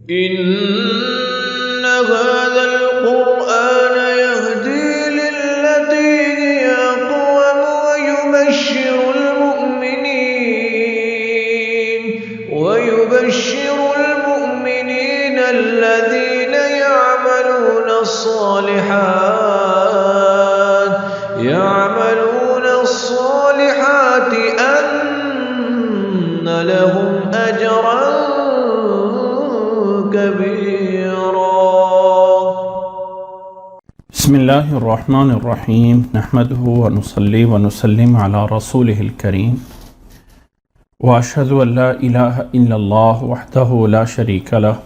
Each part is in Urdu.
إن هذا القرآن يهدي للتي هي أقوم ويبشر المؤمنين الذين يعملون الصالحات أن لهم أجرا كبيرا. بسم الله الرحمن الرحيم نحمده ونصلي ونسلم على رسوله الكريم وأشهد أن لا إله إلا الله وحده لا شريك له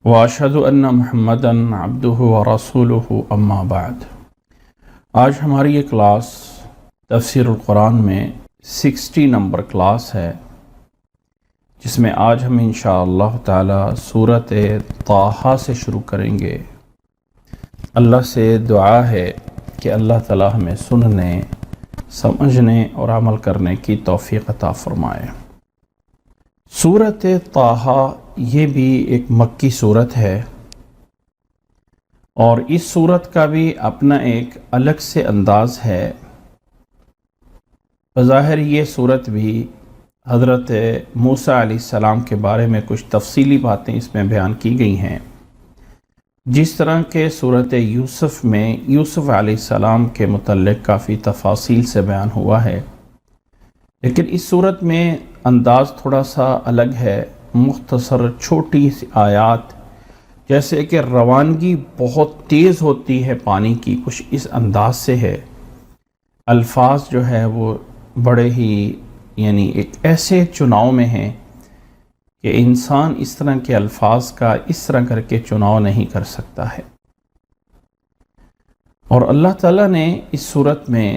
وأشهد أن محمدًا عبده ورسوله أما بعد. آج ہماری یہ کلاس تفسیر القرآن میں 60 نمبر کلاس ہے، جس میں آج ہم انشاءاللہ تعالی سورۃ طٰہٰ سے شروع کریں گے. اللہ سے دعا ہے کہ اللہ تعالی ہمیں سننے، سمجھنے اور عمل کرنے کی توفیق عطا فرمائے. سورۃ طٰہٰ یہ بھی ایک مکی صورت ہے، اور اس صورت کا بھی اپنا ایک الگ سے انداز ہے. بظاہر یہ صورت بھی حضرت موسیٰ علیہ السلام کے بارے میں کچھ تفصیلی باتیں اس میں بیان کی گئی ہیں، جس طرح کہ صورت یوسف میں یوسف علیہ السلام کے متعلق کافی تفاصیل سے بیان ہوا ہے، لیکن اس صورت میں انداز تھوڑا سا الگ ہے. مختصر چھوٹی سی آیات، جیسے کہ روانگی بہت تیز ہوتی ہے پانی کی، کچھ اس انداز سے ہے. الفاظ جو ہے وہ بڑے ہی ایک ایسے چناؤ میں ہیں کہ انسان اس طرح کے الفاظ کا اس طرح کر کے چناؤ نہیں کر سکتا ہے. اور اللہ تعالیٰ نے اس صورت میں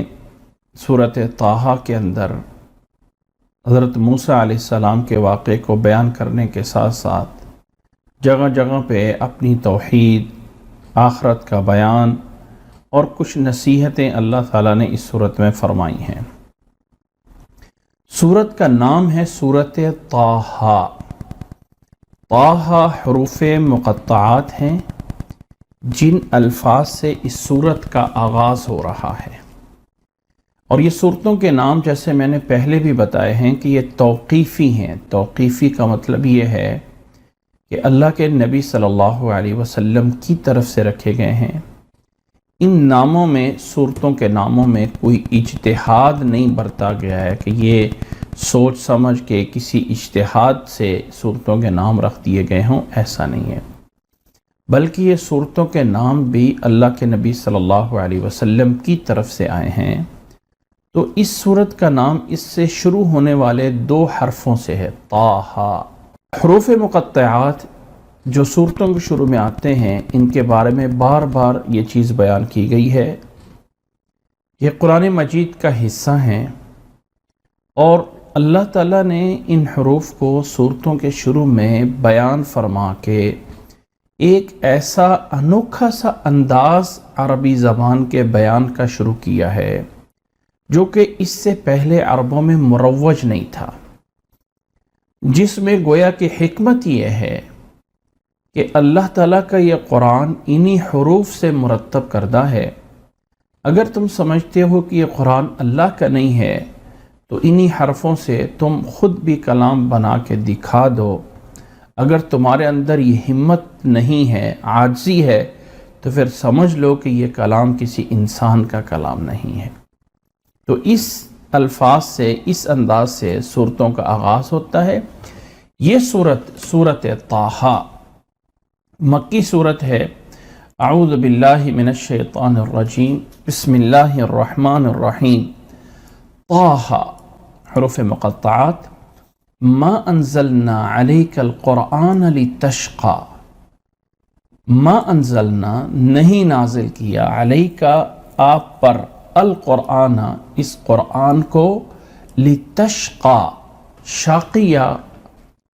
سورۃ طٰہٰ کے اندر حضرت موسیٰ علیہ السلام کے واقعے کو بیان کرنے کے ساتھ ساتھ جگہ جگہ پہ اپنی توحید، آخرت کا بیان اور کچھ نصیحتیں اللہ تعالیٰ نے اس صورت میں فرمائی ہیں. سورت کا نام ہے سورۃ طٰہٰ. طٰہٰ حروف مقطعات ہیں جن الفاظ سے اس سورت کا آغاز ہو رہا ہے. اور یہ صورتوں کے نام جیسے میں نے پہلے بھی بتائے ہیں کہ یہ توقیفی ہیں. توقیفی کا مطلب یہ ہے کہ اللہ کے نبی صلی اللہ علیہ وسلم کی طرف سے رکھے گئے ہیں. ان ناموں میں، صورتوں کے ناموں میں کوئی اجتہاد نہیں برتا گیا ہے کہ یہ سوچ سمجھ کے کسی اجتہاد سے صورتوں کے نام رکھ دیے گئے ہوں، ایسا نہیں ہے. بلکہ یہ صورتوں کے نام بھی اللہ کے نبی صلی اللہ علیہ وسلم کی طرف سے آئے ہیں. تو اس صورت کا نام اس سے شروع ہونے والے 2 حرفوں سے ہے، طٰہٰ. حروف مقطعات جو صورتوں کے شروع میں آتے ہیں، ان کے بارے میں بار بار یہ چیز بیان کی گئی ہے. یہ قرآن مجید کا حصہ ہیں، اور اللہ تعالیٰ نے ان حروف کو صورتوں کے شروع میں بیان فرما کے ایک ایسا انوکھا سا انداز عربی زبان کے بیان کا شروع کیا ہے جو کہ اس سے پہلے عربوں میں مروج نہیں تھا، جس میں گویا کہ حکمت یہ ہے کہ اللہ تعالیٰ کا یہ قرآن انہی حروف سے مرتب کردہ ہے. اگر تم سمجھتے ہو کہ یہ قرآن اللہ کا نہیں ہے تو انہی حرفوں سے تم خود بھی کلام بنا کے دکھا دو. اگر تمہارے اندر یہ ہمت نہیں ہے، عاجزی ہے، تو پھر سمجھ لو کہ یہ کلام کسی انسان کا کلام نہیں ہے. تو اس الفاظ سے، اس انداز سے صورتوں کا آغاز ہوتا ہے. یہ سورۃ طٰہٰ مکی صورت ہے. اعوذ باللہ من الشیطان الرجیم، بسم اللہ الرحمن الرحیم. طٰہٰ حروف مقطعات. ما انزلنا علیک القرآن لتشقى. ما انزلنا نہیں نازل کیا، علیک آپ پر، القرآن اس قرآن کو، لتشقى شاقیہ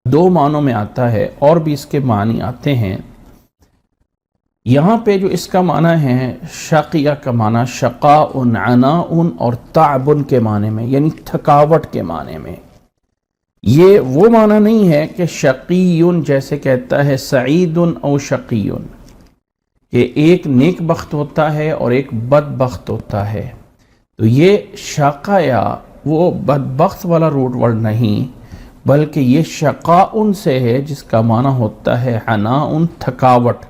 2 معنوں میں آتا ہے، اور بھی اس کے معنی آتے ہیں. یہاں پہ جو اس کا معنی ہے، شاقیہ کا معنی شقاء، عناء اور تعب کے معنی میں، یعنی تھکاوٹ کے معنی میں. یہ وہ معنی نہیں ہے کہ شقیٌ جیسے کہتا ہے سعید او شقیٌ، کہ ایک نیک بخت ہوتا ہے اور ایک بد بخت ہوتا ہے. تو یہ شقایا وہ بدبخت والا روٹ ورڈ نہیں، بلکہ یہ شقاء سے ہے جس کا معنی ہوتا ہے عناء، تھکاوٹ.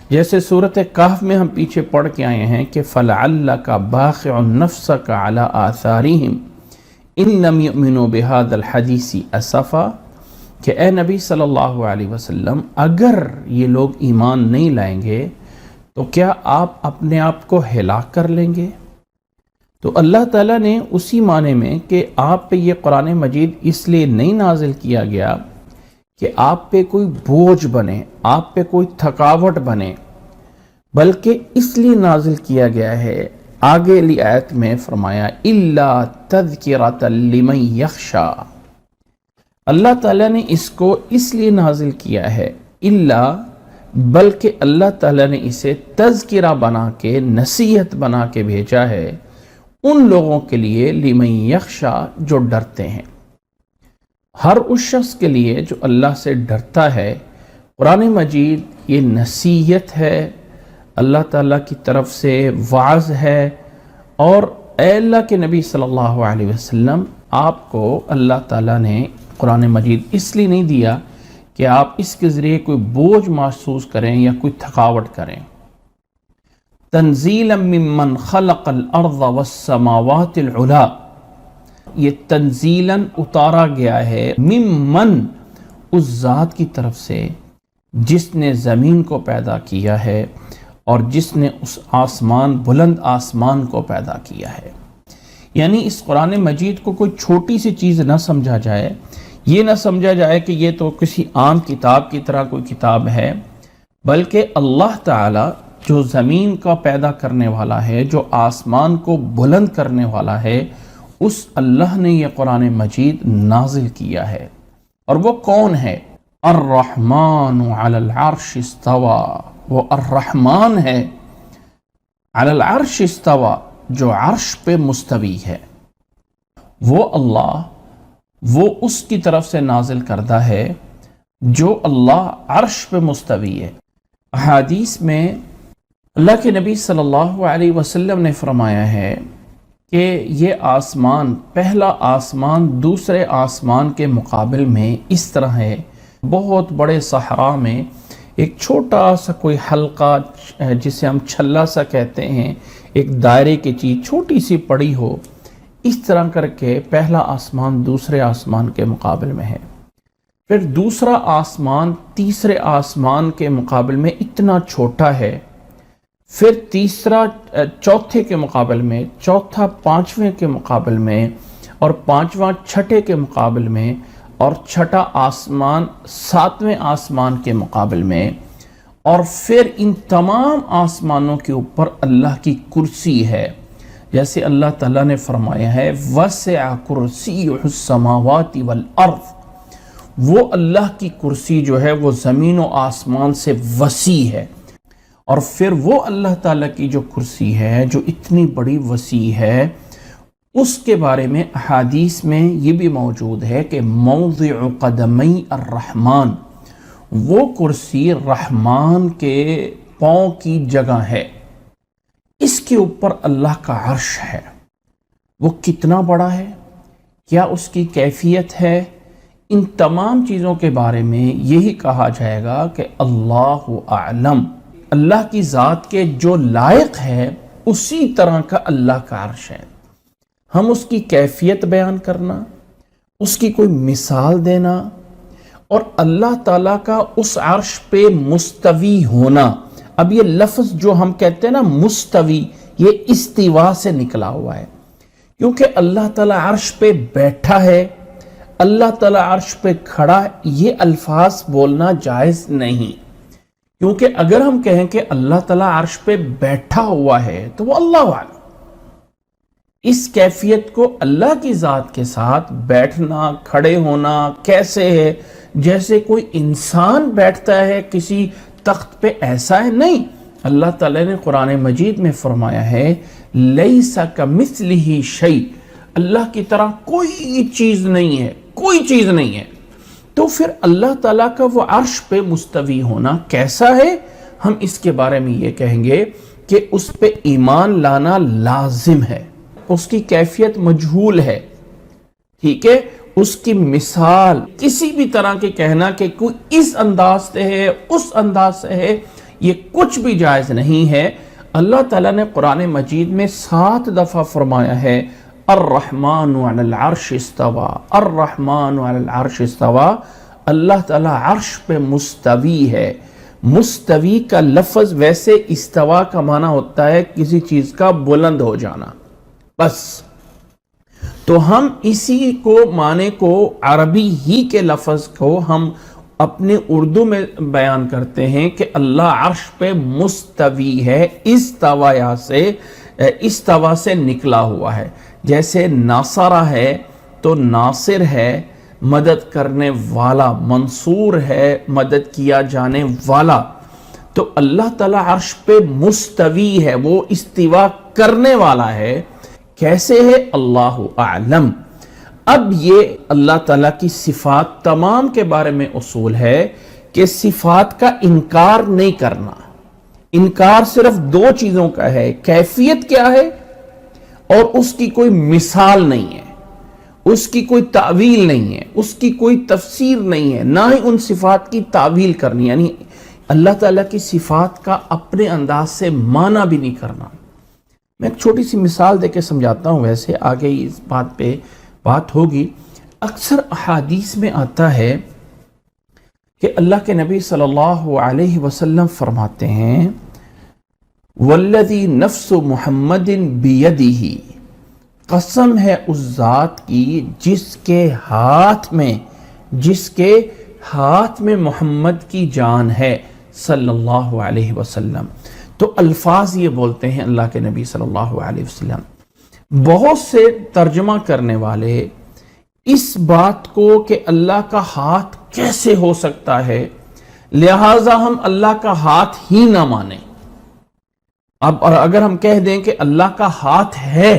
جیسے صورت کہف میں ہم پیچھے پڑھ کے آئے ہیں کہ فَلَعَلَّكَ بَاخِعٌ نَفْسَكَ عَلَىٰ آثَارِهِمْ إِن لَّمْ يُؤْمِنُوا بِهَذَا الْحَدِيثِ أَسَفًا، کہ اے نبی صلی اللہ علیہ وسلم اگر یہ لوگ ایمان نہیں لائیں گے تو کیا آپ اپنے آپ کو ہلاک کر لیں گے؟ تو اللہ تعالیٰ نے اسی معنی میں کہ آپ پہ یہ قرآن مجید اس لیے نہیں نازل کیا گیا کہ آپ پہ کوئی بوجھ بنے، آپ پہ کوئی تھکاوٹ بنے، بلکہ اس لیے نازل کیا گیا ہے. آگے لی آیت میں فرمایا اِلَّا تَذْكِرَةً لِمَن يَخْشَىٰ، اللہ تعالیٰ نے اس کو اس لیے نازل کیا ہے الا، بلکہ اللہ تعالیٰ نے اسے تذکرہ بنا کے، نصیحت بنا کے بھیجا ہے ان لوگوں کے لیے لمن یخشا، جو ڈرتے ہیں. ہر اس شخص کے لیے جو اللہ سے ڈرتا ہے قرآن مجید یہ نصیحت ہے، اللہ تعالیٰ کی طرف سے وعظ ہے. اور اے اللہ کے نبی صلی اللہ علیہ وسلم، آپ کو اللہ تعالیٰ نے قرآن مجید اس لیے نہیں دیا کہ آپ اس کے ذریعے کوئی بوجھ محسوس کریں یا کوئی تھکاوٹ کریں. تنزیلا ممن خلق الارض والسماوات العلا، یہ تنزیلاً اتارا گیا ہے ممن، اس ذات کی طرف سے جس نے زمین کو پیدا کیا ہے اور جس نے اس آسمان، بلند آسمان کو پیدا کیا ہے. یعنی اس قرآن مجید کو کوئی چھوٹی سی چیز نہ سمجھا جائے، یہ نہ سمجھا جائے کہ یہ تو کسی عام کتاب کی طرح کوئی کتاب ہے، بلکہ اللہ تعالی جو زمین کا پیدا کرنے والا ہے، جو آسمان کو بلند کرنے والا ہے، اس اللہ نے یہ قرآن مجید نازل کیا ہے. اور وہ کون ہے؟ الرحمن علی العرش استوى، وہ الرحمن ہے علی العرش استوى، جو عرش پہ مستوی ہے. وہ اللہ، وہ اس کی طرف سے نازل کردہ ہے جو اللہ عرش پہ مستوی ہے. احادیث میں اللہ کے نبی صلی اللہ علیہ وسلم نے فرمایا ہے کہ یہ آسمان، پہلا آسمان دوسرے آسمان کے مقابل میں اس طرح ہے. بہت بڑے صحرا میں ایک چھوٹا سا کوئی حلقہ جسے ہم چھلا سا کہتے ہیں، ایک دائرے کی چیز چھوٹی سی پڑی ہو، اس طرح کر کے پہلا آسمان دوسرے آسمان کے مقابل میں ہے. پھر دوسرا آسمان تیسرے آسمان کے مقابل میں اتنا چھوٹا ہے، پھر تیسرا چوتھے کے مقابل میں، چوتھا پانچویں کے مقابل میں، اور پانچواں چھٹے کے مقابل میں، اور چھٹا آسمان ساتویں آسمان کے مقابل میں. اور پھر ان تمام آسمانوں کے اوپر اللہ کی کرسی ہے. جیسے اللہ تعالیٰ نے فرمایا ہے وَسِعَ كُرْسِيُّهُ السَّمَاوَاتِ وَالْأَرْضِ، وہ اللہ کی کرسی جو ہے وہ زمین و آسمان سے وسیع ہے. اور پھر وہ اللہ تعالیٰ کی جو کرسی ہے جو اتنی بڑی وسیع ہے، اس کے بارے میں احادیث میں یہ بھی موجود ہے کہ موضع قدمی الرحمن، وہ کرسی رحمان کے پاؤں کی جگہ ہے. اس کے اوپر اللہ کا عرش ہے. وہ کتنا بڑا ہے، کیا اس کی کیفیت ہے، ان تمام چیزوں کے بارے میں یہی کہا جائے گا کہ اللہ اعلم. اللہ کی ذات کے جو لائق ہے اسی طرح کا اللہ کا عرش ہے. ہم اس کی کیفیت بیان کرنا، اس کی کوئی مثال دینا، اور اللہ تعالیٰ کا اس عرش پہ مستوی ہونا. اب یہ لفظ جو ہم کہتے ہیں نا مستوی، یہ استوا سے نکلا ہوا ہے، کیونکہ اللہ تعالیٰ عرش پہ بیٹھا ہے، اللہ تعالیٰ عرش پہ کھڑا ہے، یہ الفاظ بولنا جائز نہیں. کیونکہ اگر ہم کہیں کہ اللہ تعالیٰ عرش پہ بیٹھا ہوا ہے تو وہ اللہ والا، اس کیفیت کو اللہ کی ذات کے ساتھ بیٹھنا، کھڑے ہونا کیسے ہے، جیسے کوئی انسان بیٹھتا ہے کسی تخت پہ، ایسا ہے نہیں. اللہ تعالیٰ نے قرآن مجید میں فرمایا ہے لیس کمثلہ شیء، اللہ کی طرح کوئی چیز نہیں ہے. کوئی چیز نہیں ہے، تو پھر اللہ تعالیٰ کا وہ عرش پہ مستوی ہونا کیسا ہے؟ ہم اس کے بارے میں یہ کہیں گے کہ اس پہ ایمان لانا لازم ہے، اس کی کیفیت مجہول ہے، ٹھیک ہے؟ اس کی مثال کسی بھی طرح کے کہنا کہ کوئی اس انداز سے ہے، اس انداز سے ہے، یہ کچھ بھی جائز نہیں ہے۔ اللہ تعالیٰ نے قرآن مجید میں 7 دفعہ فرمایا ہے الرحمن علی العرش استوى، الرحمن علی العرش استوى، اللہ تعالیٰ عرش پہ مستوی ہے۔ مستوی کا لفظ ویسے استوا کا معنی ہوتا ہے کسی چیز کا بلند ہو جانا، بس تو ہم اسی کو معنی کو عربی ہی کے لفظ کو ہم اپنے اردو میں بیان کرتے ہیں کہ اللہ عرش پہ مستوی ہے۔ استوا سے نکلا ہوا ہے، جیسے ناصرہ ہے تو ناصر ہے، مدد کرنے والا، منصور ہے، مدد کیا جانے والا۔ تو اللہ تعالیٰ عرش پہ مستوی ہے، وہ استوا کرنے والا ہے۔ کیسے ہے؟ اللہ اعلم۔ اب یہ اللہ تعالیٰ کی صفات تمام کے بارے میں اصول ہے کہ صفات کا انکار نہیں کرنا۔ انکار صرف 2 چیزوں کا ہے، کیفیت کیا ہے اور اس کی کوئی مثال نہیں ہے، اس کی کوئی تعویل نہیں ہے، اس کی کوئی تفسیر نہیں ہے، نہ ہی ان صفات کی تعویل کرنی، یعنی اللہ تعالیٰ کی صفات کا اپنے انداز سے معنی بھی نہیں کرنا۔ میں ایک چھوٹی سی مثال دے کے سمجھاتا ہوں، ویسے آگے اس بات پہ بات ہوگی۔ اکثر احادیث میں آتا ہے کہ اللہ کے نبی صلی اللہ علیہ وسلم فرماتے ہیں والذی نفس محمد بیدہ، قسم ہے اس ذات کی جس کے ہاتھ میں محمد کی جان ہے صلی اللہ علیہ وسلم۔ تو الفاظ یہ بولتے ہیں اللہ کے نبی صلی اللہ علیہ وسلم۔ بہت سے ترجمہ کرنے والے اس بات کو کہ اللہ کا ہاتھ کیسے ہو سکتا ہے، لہٰذا ہم اللہ کا ہاتھ ہی نہ مانیں۔ اب اور اگر ہم کہہ دیں کہ اللہ کا ہاتھ ہے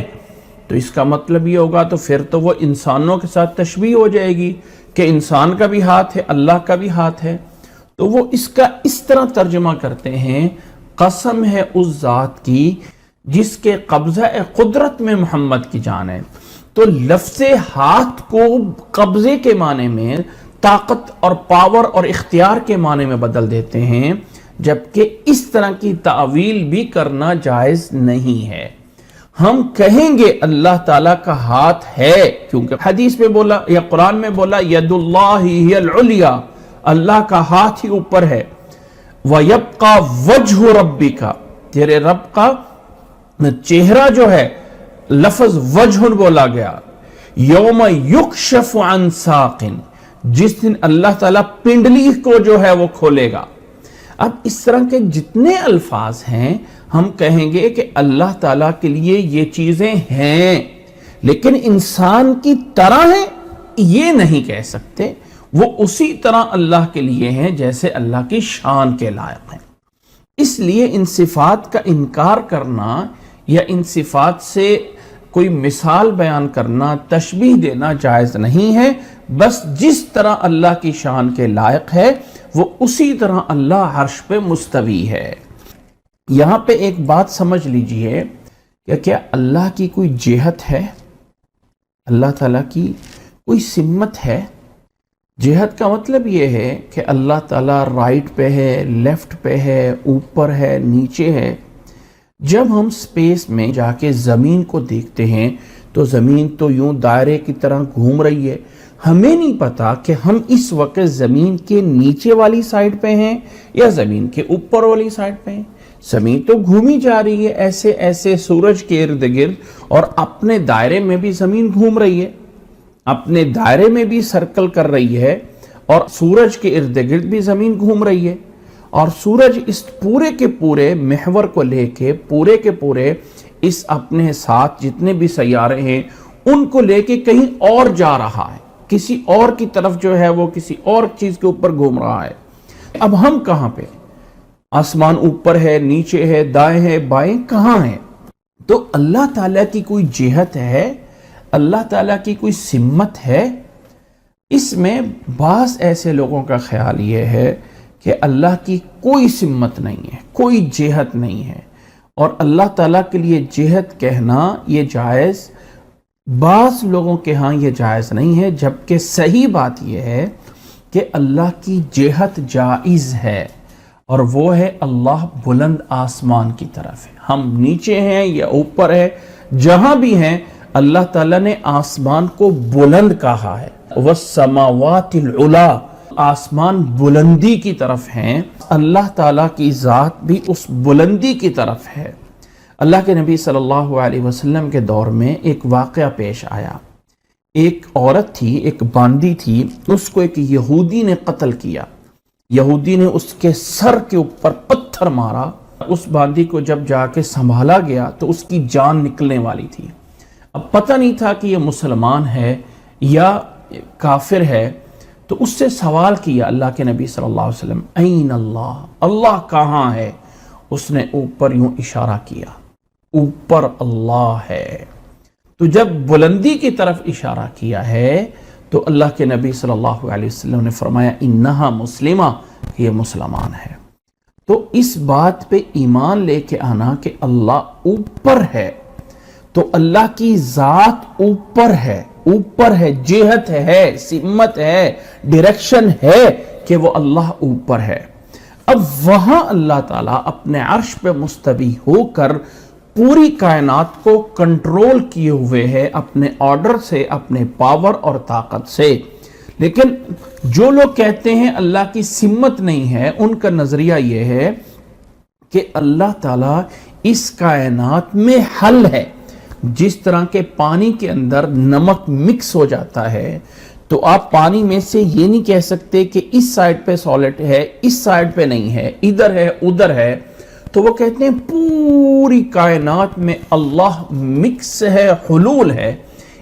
تو اس کا مطلب یہ ہوگا تو پھر تو وہ انسانوں کے ساتھ تشبیہ ہو جائے گی کہ انسان کا بھی ہاتھ ہے، اللہ کا بھی ہاتھ ہے۔ تو وہ اس کا اس طرح ترجمہ کرتے ہیں، قسم ہے اس ذات کی جس کے قبضہ قدرت میں محمد کی جان ہے۔ تو لفظ ہاتھ کو قبضے کے معنی میں، طاقت اور پاور اور اختیار کے معنی میں بدل دیتے ہیں، جبکہ اس طرح کی تعویل بھی کرنا جائز نہیں ہے۔ ہم کہیں گے اللہ تعالیٰ کا ہاتھ ہے، کیونکہ حدیث میں بولا یا قرآن میں بولا ید اللہ ہی العلیٰ، اللہ کا ہاتھ ہی اوپر ہے۔ وَيَبْقَى وَجْهُ رَبِّكَ، تیرے رب کا چہرہ جو ہے، لفظ وجہ بولا گیا۔ یوم یکشف عن ساق، جس دن اللہ تعالیٰ پنڈلی کو جو ہے وہ کھولے گا۔ اب اس طرح کے جتنے الفاظ ہیں ہم کہیں گے کہ اللہ تعالیٰ کے لیے یہ چیزیں ہیں، لیکن انسان کی طرح ہیں یہ نہیں کہہ سکتے۔ وہ اسی طرح اللہ کے لیے ہیں جیسے اللہ کی شان کے لائق ہیں۔ اس لیے ان صفات کا انکار کرنا یا ان صفات سے کوئی مثال بیان کرنا، تشبیہ دینا جائز نہیں ہے۔ بس جس طرح اللہ کی شان کے لائق ہے وہ اسی طرح اللہ عرش پہ مستوی ہے۔ یہاں پہ ایک بات سمجھ لیجئے کہ کیا اللہ کی کوئی جہت ہے؟ اللہ تعالیٰ کی کوئی سمت ہے؟ جہت کا مطلب یہ ہے کہ اللہ تعالیٰ رائٹ پہ ہے، لیفٹ پہ ہے، اوپر ہے، نیچے ہے۔ جب ہم سپیس میں جا کے زمین کو دیکھتے ہیں تو زمین تو یوں دائرے کی طرح گھوم رہی ہے، ہمیں نہیں پتا کہ ہم اس وقت زمین کے نیچے والی سائڈ پہ ہیں یا زمین کے اوپر والی سائڈ پہ ہیں۔ زمین تو گھومی جا رہی ہے ایسے ایسے سورج کے ارد گرد، اور اپنے دائرے میں بھی زمین گھوم رہی ہے، اپنے دائرے میں بھی سرکل کر رہی ہے، اور سورج کے ارد گرد بھی زمین گھوم رہی ہے، اور سورج اس پورے کے پورے محور کو لے کے پورے کے پورے اس اپنے ساتھ جتنے بھی سیارے ہیں ان کو لے کے کہیں اور جا رہا ہے، کسی اور کی طرف جو ہے وہ کسی اور چیز کے اوپر گھوم رہا ہے۔ اب ہم کہاں پہ؟ آسمان اوپر ہے، نیچے ہے، دائیں ہے، بائیں، کہاں ہے؟ تو اللہ تعالیٰ کی کوئی جہت ہے؟ اللہ تعالیٰ کی کوئی سمت ہے؟ اس میں بعض ایسے لوگوں کا خیال یہ ہے کہ اللہ کی کوئی سمت نہیں ہے، کوئی جہت نہیں ہے، اور اللہ تعالیٰ کے لیے جہت کہنا یہ جائز، بعض لوگوں کے ہاں یہ جائز نہیں ہے، جبکہ صحیح بات یہ ہے کہ اللہ کی جہت جائز ہے، اور وہ ہے اللہ بلند آسمان کی طرف ہے۔ ہم نیچے ہیں یا اوپر ہے، جہاں بھی ہیں اللہ تعالیٰ نے آسمان کو بلند کہا ہے۔ وَالسَّمَاوَاتِ الْعُلَا، آسمان بلندی کی طرف ہیں، اللہ تعالیٰ کی ذات بھی اس بلندی کی طرف ہے۔ اللہ کے نبی صلی اللہ علیہ وسلم کے دور میں ایک واقعہ پیش آیا۔ ایک عورت تھی، ایک باندی تھی، اس کو ایک یہودی نے قتل کیا۔ یہودی نے اس کے سر کے اوپر پتھر مارا۔ اس باندی کو جب جا کے سنبھالا گیا تو اس کی جان نکلنے والی تھی۔ اب پتہ نہیں تھا کہ یہ مسلمان ہے یا کافر ہے، تو اس سے سوال کیا اللہ کے نبی صلی اللہ علیہ وسلم، این اللہ، اللہ کہاں ہے؟ اس نے اوپر یوں اشارہ کیا، اوپر اللہ ہے۔ تو جب بلندی کی طرف اشارہ کیا ہے تو اللہ کے نبی صلی اللہ علیہ وسلم نے فرمایا انہا مسلمہ، یہ مسلمان ہے۔ تو اس بات پہ ایمان لے کے آنا کہ اللہ اوپر ہے، تو اللہ کی ذات اوپر ہے، اوپر ہے، جہت ہے، سمت ہے، ڈائریکشن ہے کہ وہ اللہ اوپر ہے۔ اب وہاں اللہ تعالیٰ اپنے عرش پہ مستوی ہو کر پوری کائنات کو کنٹرول کیے ہوئے ہے اپنے آرڈر سے، اپنے پاور اور طاقت سے۔ لیکن جو لوگ کہتے ہیں اللہ کی سمت نہیں ہے، ان کا نظریہ یہ ہے کہ اللہ تعالیٰ اس کائنات میں حل ہے۔ جس طرح کے پانی کے اندر نمک مکس ہو جاتا ہے تو آپ پانی میں سے یہ نہیں کہہ سکتے کہ اس سائڈ پہ سالٹ ہے، اس سائڈ پہ نہیں ہے، ادھر ہے ادھر ہے۔ تو وہ کہتے ہیں پوری کائنات میں اللہ مکس ہے، حلول ہے۔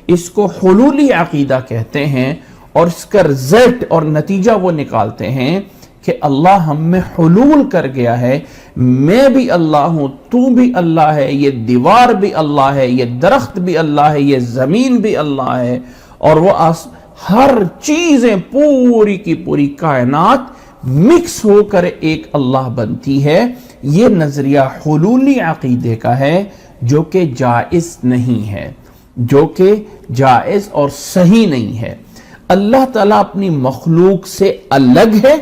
اس کو حلولی عقیدہ کہتے ہیں، اور اس کا رزلٹ اور نتیجہ وہ نکالتے ہیں کہ اللہ ہم میں حلول کر گیا ہے، میں بھی اللہ ہوں، تو بھی اللہ ہے، یہ دیوار بھی اللہ ہے، یہ درخت بھی اللہ ہے، یہ زمین بھی اللہ ہے، اور وہ ہر چیزیں پوری کی پوری کائنات مکس ہو کر ایک اللہ بنتی ہے۔ یہ نظریہ حلولی عقیدے کا ہے، جو کہ جائز نہیں ہے، جو کہ جائز اور صحیح نہیں ہے۔ اللہ تعالیٰ اپنی مخلوق سے الگ ہے،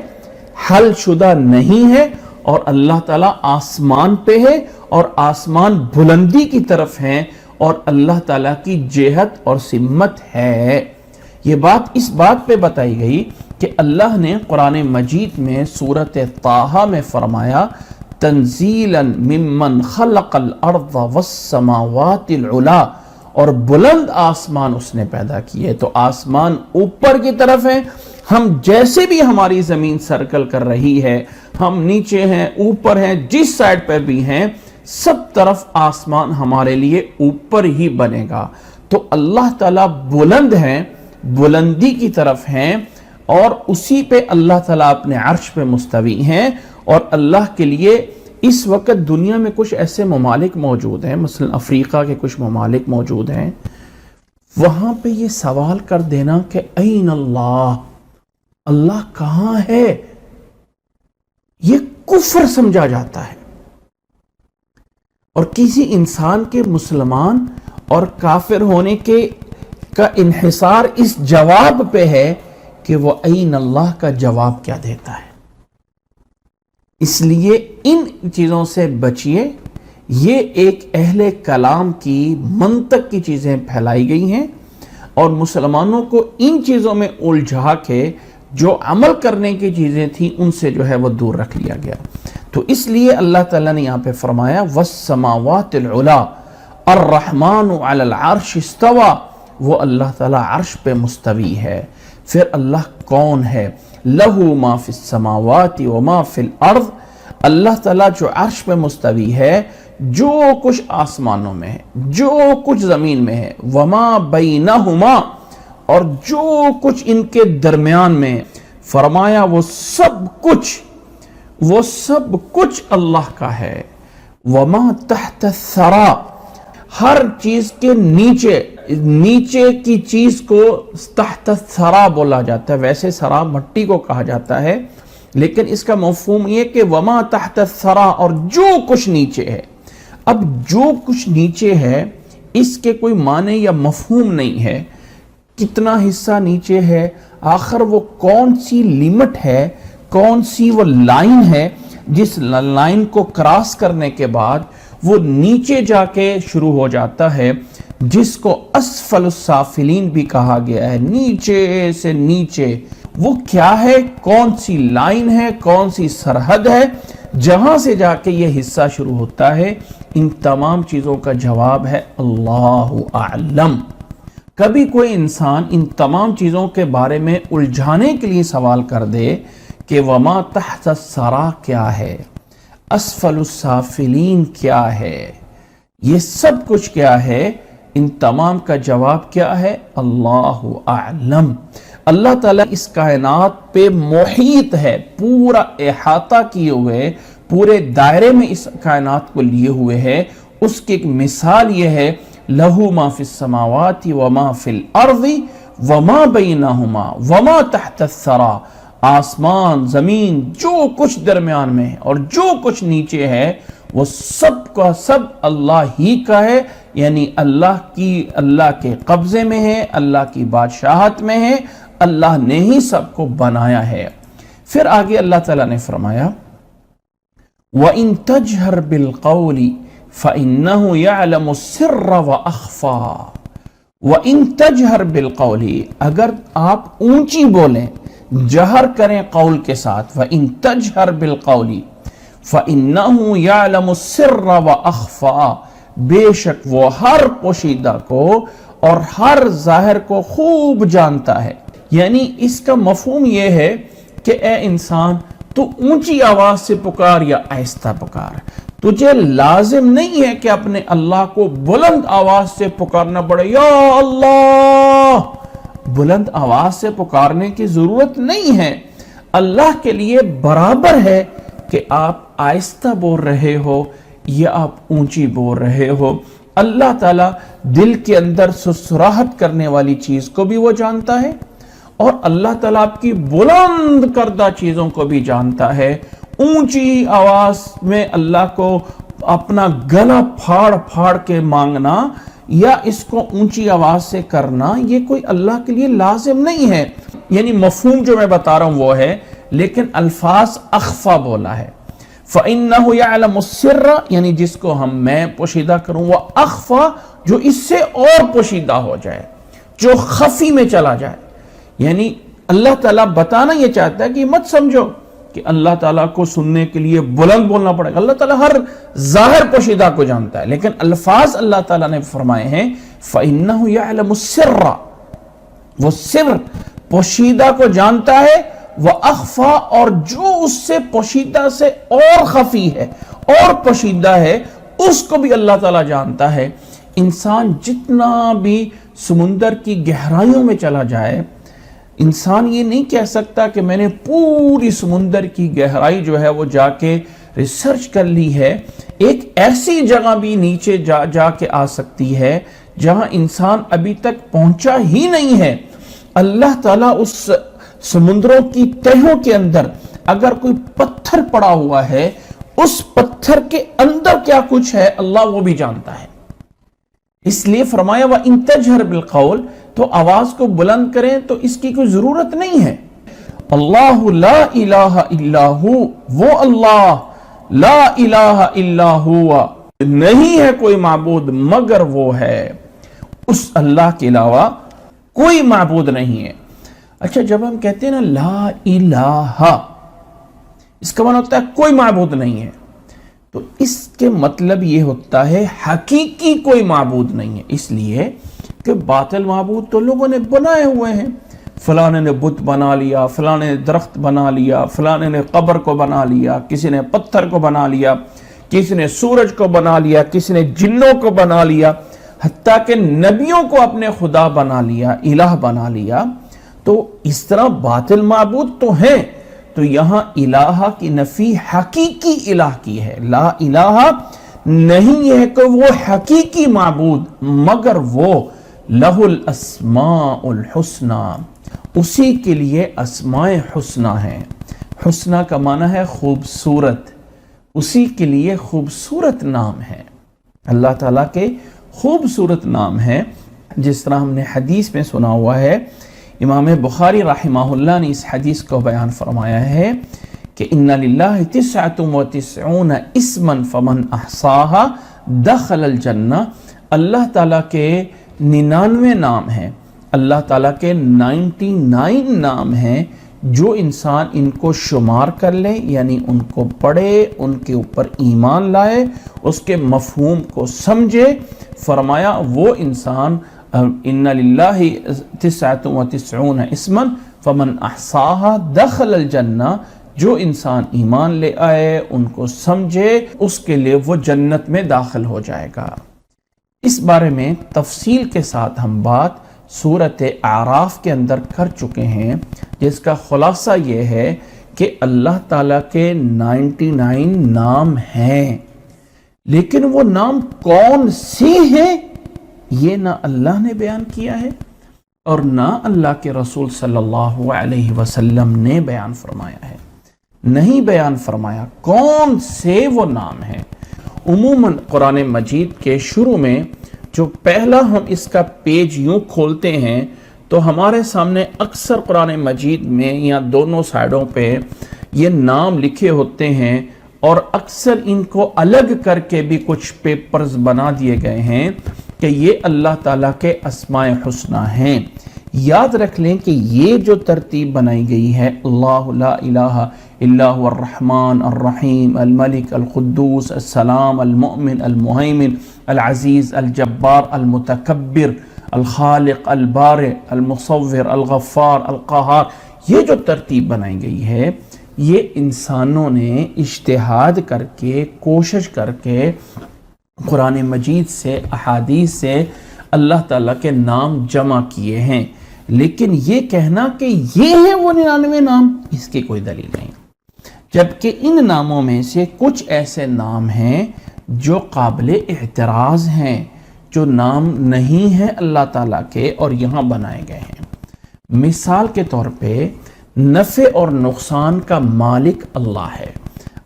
حل شدہ نہیں ہے، اور اللہ تعالیٰ آسمان پہ ہے، اور آسمان بلندی کی طرف ہے، اور اللہ تعالیٰ کی جہت اور سمت ہے۔ یہ بات اس بات پہ بتائی گئی کہ اللہ نے قرآن مجید میں سورۃ طٰہٰ میں فرمایا تنزیلا ممن خلق الارض والسماوات العلا، اور بلند آسمان اس نے پیدا کیے۔ تو آسمان اوپر کی طرف ہے، ہم جیسے بھی ہماری زمین سرکل کر رہی ہے، ہم نیچے ہیں، اوپر ہیں، جس سائڈ پہ بھی ہیں، سب طرف آسمان ہمارے لیے اوپر ہی بنے گا۔ تو اللہ تعالیٰ بلند ہیں، بلندی کی طرف ہیں، اور اسی پہ اللہ تعالیٰ اپنے عرش پہ مستوی ہیں۔ اور اللہ کے لیے اس وقت دنیا میں کچھ ایسے ممالک موجود ہیں، مثلا افریقہ کے کچھ ممالک موجود ہیں، وہاں پہ یہ سوال کر دینا کہ این اللہ، اللہ کہاں ہے، یہ کفر سمجھا جاتا ہے۔ اور کسی انسان کے مسلمان اور کافر ہونے کا انحصار اس جواب پہ ہے کہ وہ این اللہ کا جواب کیا دیتا ہے۔ اس لیے ان چیزوں سے بچیے۔ یہ ایک اہل کلام کی منطق کی چیزیں پھیلائی گئی ہیں، اور مسلمانوں کو ان چیزوں میں الجھا کے جو عمل کرنے کی چیزیں تھیں ان سے جو ہے وہ دور رکھ لیا گیا۔ تو اس لیے اللہ تعالیٰ نے یہاں پہ فرمایا وَالسَّمَاوَاتِ الْعُلَا الرحمن علی العرش استوى، وہ اللہ تعالیٰ عرش پہ مستوی ہے۔ پھر اللہ کون ہے؟ لَهُ مَا فِي السَّمَاوَاتِ وَمَا فِي الْأَرْضِ، اللہ تعالیٰ جو عرش پہ مستوی ہے، جو کچھ آسمانوں میں ہے، جو کچھ زمین میں ہے، وَمَا بَيْنَهُمَا، اور جو کچھ ان کے درمیان میں، فرمایا وہ سب کچھ اللہ کا ہے۔ وَمَا تَحْتَ الثَّرَى، ہر چیز کے نیچے کی چیز کو تحت الثری بولا جاتا ہے. ویسے ثری مٹی کو کہا جاتا ہے، لیکن اس کا مفہوم یہ کہ وما تحت الثری، اور جو کچھ نیچے ہے. اب جو کچھ نیچے ہے اس کے کوئی معنی یا مفہوم نہیں ہے. کتنا حصہ نیچے ہے، آخر وہ کون سی لیمٹ ہے، کون سی وہ لائن ہے جس لائن کو کراس کرنے کے بعد وہ نیچے جا کے شروع ہو جاتا ہے، جس کو اسفل السافلین بھی کہا گیا ہے، نیچے سے نیچے. وہ کیا ہے، کون سی لائن ہے، کون سی سرحد ہے جہاں سے جا کے یہ حصہ شروع ہوتا ہے؟ ان تمام چیزوں کا جواب ہے اللہ اعلم. کبھی کوئی انسان ان تمام چیزوں کے بارے میں الجھانے کے لیے سوال کر دے کہ وما تحت الثری کیا ہے، اسفل السافلین کیا ہے، یہ سب کچھ کیا ہے، ان تمام کا جواب کیا ہے؟ اللہ اعلم. اللہ تعالیٰ اس کائنات پہ محیط ہے، پورا احاطہ کیے ہوئے، پورے دائرے میں اس کائنات کو لیے ہوئے ہے. اس کی ایک مثال یہ ہے، لہو ما فی السماوات وما فی الارض وما بینہما وما تحت الثری. آسمان، زمین، جو کچھ درمیان میں ہے اور جو کچھ نیچے ہے وہ سب کا سب اللہ ہی کا ہے. یعنی اللہ کے قبضے میں ہے، اللہ کی بادشاہت میں ہے، اللہ نے ہی سب کو بنایا ہے. پھر آگے اللہ تعالیٰ نے فرمایا وَإِن تَجْهَرْ بِالْقَوْلِ فَإِنَّهُ يَعْلَمُ السِّرَّ وَأَخْفَى. وَإِن تَجْهَرْ بِالْقَوْلِ، اگر آپ اونچی بولیں، جہر کریں قول کے ساتھ، وَإِن تَجْهَرْ بِالْقَوْلِ فَإِنَّهُ يَعْلَمُ السِّرَّ وَأَخْفَى. بے شک وہ ہر پوشیدہ کو اور ہر ظاہر کو خوب جانتا ہے. یعنی اس کا مفہوم یہ ہے کہ اے انسان، تو اونچی آواز سے پکار یا آہستہ پکار. تجھے لازم نہیں ہے کہ اپنے اللہ کو بلند آواز سے پکارنا پڑے، یا اللہ. بلند آواز سے پکارنے کی ضرورت نہیں ہے. اللہ کے لیے برابر ہے کہ آپ آہستہ بول رہے ہو یا آپ اونچی بول رہے ہو. اللہ تعالیٰ دل کے اندر سسراہٹ کرنے والی چیز کو بھی وہ جانتا ہے، اور اللہ تعالیٰ آپ کی بلند کردہ چیزوں کو بھی جانتا ہے. اونچی آواز میں اللہ کو اپنا گلا پھاڑ پھاڑ کے مانگنا یا اس کو اونچی آواز سے کرنا، یہ کوئی اللہ کے لیے لازم نہیں ہے. یعنی مفہوم جو میں بتا رہا ہوں وہ ہے، لیکن الفاظ اخفا بولا ہے. فَإِنَّهُ يَعْلَمُ السِّرَّ، یعنی جس کو میں پوشیدہ کروں، وہ اخفا جو اس سے اور پوشیدہ ہو جائے، جو خفی میں چلا جائے. یعنی اللہ تعالیٰ بتانا یہ چاہتا ہے کہ مت سمجھو کہ اللہ تعالیٰ کو سننے کے لیے بلند بولنا پڑے گا. اللہ تعالیٰ ہر ظاہر پوشیدہ کو جانتا ہے، لیکن الفاظ اللہ تعالیٰ نے فرمائے ہیں فَإِنَّهُ يَعْلَمُ السِّرَّ، وہ سر پوشیدہ کو جانتا ہے، وَأَخْفَى، اور جو اس سے پوشیدہ سے اور خفی ہے اور پوشیدہ ہے اس کو بھی اللہ تعالیٰ جانتا ہے. انسان جتنا بھی سمندر کی گہرائیوں میں چلا جائے، انسان یہ نہیں کہہ سکتا کہ میں نے پوری سمندر کی گہرائی جو ہے وہ جا کے ریسرچ کر لی ہے. ایک ایسی جگہ بھی نیچے جا کے آ سکتی ہے جہاں انسان ابھی تک پہنچا ہی نہیں ہے. اللہ تعالیٰ اس سمندروں کی تہوں کے اندر اگر کوئی پتھر پڑا ہوا ہے، اس پتھر کے اندر کیا کچھ ہے اللہ وہ بھی جانتا ہے. اس لیے فرمایا وَإِن تَجْهَرْ بِالْقَوْلِ، تو آواز کو بلند کریں تو اس کی کوئی ضرورت نہیں ہے. اللہ لا الہ الا ہو، وہ اللہ لا الہ الا ہوا، نہیں ہے کوئی معبود مگر وہ ہے. اس اللہ کے علاوہ کوئی معبود نہیں ہے. اچھا، جب ہم کہتے ہیں نا لا الہ، اس کا معنی ہوتا ہے کوئی معبود نہیں ہے، تو اس کے مطلب یہ ہوتا ہے حقیقی کوئی معبود نہیں ہے. اس لیے کہ باطل معبود تو لوگوں نے بنائے ہوئے ہیں. فلانے نے بت بنا لیا، فلانے نے درخت بنا لیا، فلانے نے قبر کو بنا لیا، کسی نے پتھر کو بنا لیا، کسی نے سورج کو بنا لیا، کسی نے جنوں کو بنا لیا، حتیٰ کہ نبیوں کو اپنے خدا بنا لیا، الہ بنا لیا. تو اس طرح باطل معبود تو ہیں. تو یہاں الہ کی نفی حقیقی الہ کی ہے. لا الہ نہیں ہے کہ وہ حقیقی معبود مگر وہ لہُ الاسماء الحسنی، اسی کے لیے اسماء حسنہ ہیں۔ حسنہ کا معنی ہے خوبصورت، اسی کے لیے خوبصورت نام ہے۔ اللہ تعالیٰ کے خوبصورت نام ہے، جس طرح ہم نے حدیث میں سنا ہوا ہے۔ امام بخاری رحمہ اللہ نے اس حدیث کو بیان فرمایا ہے کہ ان للہ 99 اسما فمن احصاها دخل الجنہ۔ اللہ تعالیٰ کے 99 نام ہیں، اللہ تعالیٰ کے 99 نام ہیں، جو انسان ان کو شمار کر لے، یعنی ان کو پڑھے، ان کے اوپر ایمان لائے، اس کے مفہوم کو سمجھے، فرمایا وہ انسان ان للہ 99 اسما فمن احصاها دخل الجنہ، جو انسان ایمان لے آئے، ان کو سمجھے، اس کے لیے وہ جنت میں داخل ہو جائے گا۔ اس بارے میں تفصیل کے ساتھ ہم بات سورۃ اعراف کے اندر کر چکے ہیں، جس کا خلاصہ یہ ہے کہ اللہ تعالیٰ کے 99 نام ہیں، لیکن وہ نام کون سے ہیں یہ نہ اللہ نے بیان کیا ہے اور نہ اللہ کے رسول صلی اللہ علیہ وسلم نے بیان فرمایا ہے۔ نہیں بیان فرمایا کون سے وہ نام ہیں۔ عموماً قرآن مجید کے شروع میں جو پہلا ہم اس کا پیج یوں کھولتے ہیں تو ہمارے سامنے اکثر قرآن مجید میں یا دونوں سائڈوں پہ یہ نام لکھے ہوتے ہیں، اور اکثر ان کو الگ کر کے بھی کچھ پیپرز بنا دیے گئے ہیں کہ یہ اللہ تعالیٰ کے اسماء حسنہ ہیں۔ یاد رکھ لیں کہ یہ جو ترتیب بنائی گئی ہے، اللہ لا الہ الا هو الرحمن الرحیم الملک القدوس السلام المؤمن المہیمن العزیز الجبار المتکبر الخالق البارئ المصور الغفار القہار، یہ جو ترتیب بنائی گئی ہے یہ انسانوں نے اجتہاد کر کے، کوشش کر کے قرآن مجید سے، احادیث سے اللہ تعالیٰ کے نام جمع کیے ہیں، لیکن یہ کہنا کہ یہ ہیں وہ 99 نام، اس کی کوئی دلیل نہیں۔ جبکہ ان ناموں میں سے کچھ ایسے نام ہیں جو قابل اعتراض ہیں، جو نام نہیں ہیں اللہ تعالیٰ کے اور یہاں بنائے گئے ہیں۔ مثال کے طور پہ نفع اور نقصان کا مالک اللہ ہے،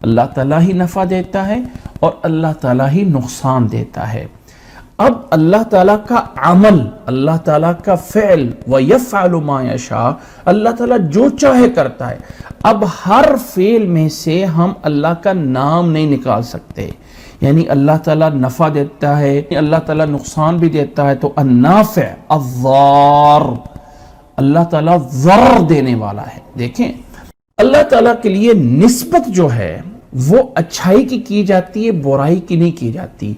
اللہ تعالیٰ ہی نفع دیتا ہے اور اللہ تعالیٰ ہی نقصان دیتا ہے۔ اب اللہ تعالیٰ کا عمل، اللہ تعالیٰ کا فعل، وَيَفْعَلُ مَا يَشَاءُ، اللہ تعالیٰ جو چاہے کرتا ہے۔ اب ہر فعل میں سے ہم اللہ کا نام نہیں نکال سکتے، یعنی اللہ تعالیٰ نفع دیتا ہے، اللہ تعالیٰ نقصان بھی دیتا ہے، تو النافع الضار، اللہ تعالیٰ ضرر دینے والا ہے۔ دیکھیں اللہ تعالیٰ کے لیے نسبت جو ہے وہ اچھائی کی جاتی ہے، برائی کی نہیں کی جاتی۔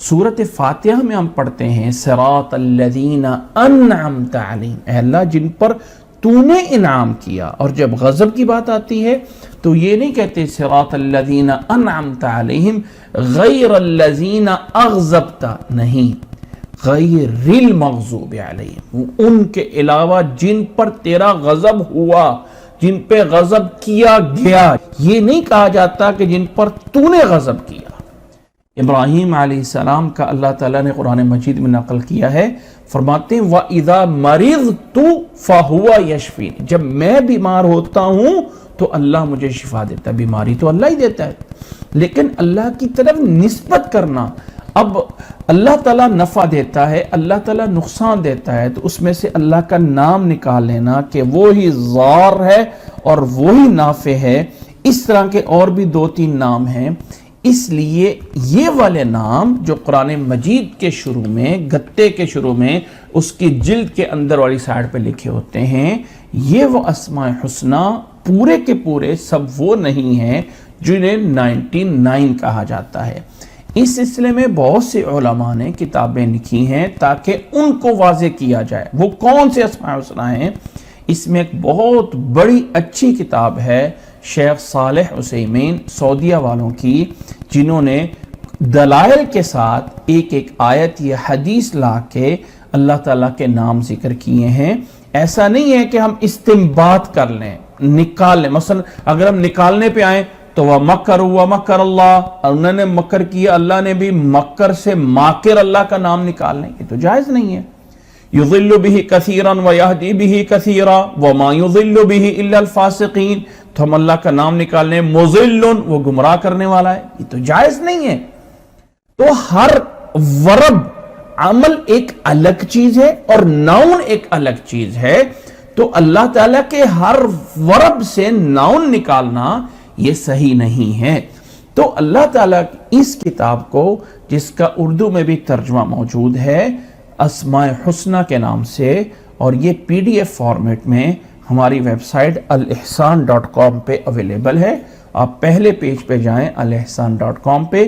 سورۃ فاتحہ میں ہم پڑھتے ہیں صراط الذین انعمت علیہم، اے اللہ جن پر تو نے انعام کیا، اور جب غضب کی بات آتی ہے تو یہ نہیں کہتے صراط الذین انعمت علیہم غیر الذین اغضبت، نہیں، غیر المغضوب علیہم، ان کے علاوہ جن پر تیرا غضب ہوا، جن پہ غضب کیا گیا۔ یہ نہیں کہا جاتا کہ جن پر تو نے غضب کیا۔ ابراہیم علیہ السلام کا اللہ تعالیٰ نے قرآن مجید میں نقل کیا ہے، فرماتے ہیں وَإِذَا مَرِضْتُ فَهُوَ يَشْفِينِ، جب میں بیمار ہوتا ہوں تو اللہ مجھے شفا دیتا ہے۔ بیماری تو اللہ ہی دیتا ہے، لیکن اللہ کی طرف نسبت کرنا، اب اللہ تعالیٰ نفع دیتا ہے، اللہ تعالیٰ نقصان دیتا ہے، تو اس میں سے اللہ کا نام نکال لینا کہ وہی ضار ہے اور وہی نافع ہے۔ اس طرح کے اور بھی 2-3 نام ہیں۔ اس لیے یہ والے نام جو قرآن مجید کے شروع میں، گتے کے شروع میں، اس کی جلد کے اندر والی سائڈ پہ لکھے ہوتے ہیں، یہ وہ اسماء حسنہ پورے کے پورے سب وہ نہیں ہیں جنہیں 99 کہا جاتا ہے۔ اس سلسلے میں بہت سے علماء نے کتابیں لکھی ہیں تاکہ ان کو واضح کیا جائے وہ کون سے اسماء حسنہ ہیں۔ اس میں ایک بہت بڑی اچھی کتاب ہے شیخ صالح عثیمین سعودیہ والوں کی، جنہوں نے دلائل کے ساتھ ایک ایک آیت یا حدیث لا کے اللہ تعالیٰ کے نام ذکر کیے ہیں۔ ایسا نہیں ہے کہ ہم استنباط کر لیں، نکال لیں، مثلا اگر ہم نکالنے پہ آئیں تو وَمَكَّرُوا وَمَكَّرَ اللَّهُ، اور انہوں نے مکر کیا، اللہ نے بھی مکر سے ماکر اللہ کا نام نکالنے، یہ تو جائز نہیں ہے۔ يُضِلُّ بِهِ كَثِيرًا وَيَهْدِي بِهِ كَثِيرًا وَمَا يُضِلُّ بِهِ إِلَّا الْفَاسِقِينَ، تو ہم اللہ کا نام نکالنے، مُضِلٌ وہ گمراہ کرنے والا ہے، یہ تو جائز نہیں ہے۔ تو ہر ورب عمل ایک الگ چیز ہے اور ناؤن ایک الگ چیز ہے، تو اللہ تعالیٰ کے ہر ورب سے ناؤن نکالنا یہ صحیح نہیں ہے۔ تو اللہ تعالیٰ اس کتاب کو، جس کا اردو میں بھی ترجمہ موجود ہے اسماء حسنہ کے نام سے، اور یہ PDF فارمیٹ میں ہماری ویب سائٹ الاحسان.com پہ اویلیبل ہے۔ آپ پہلے پیج پہ جائیں الاحسان.com پہ،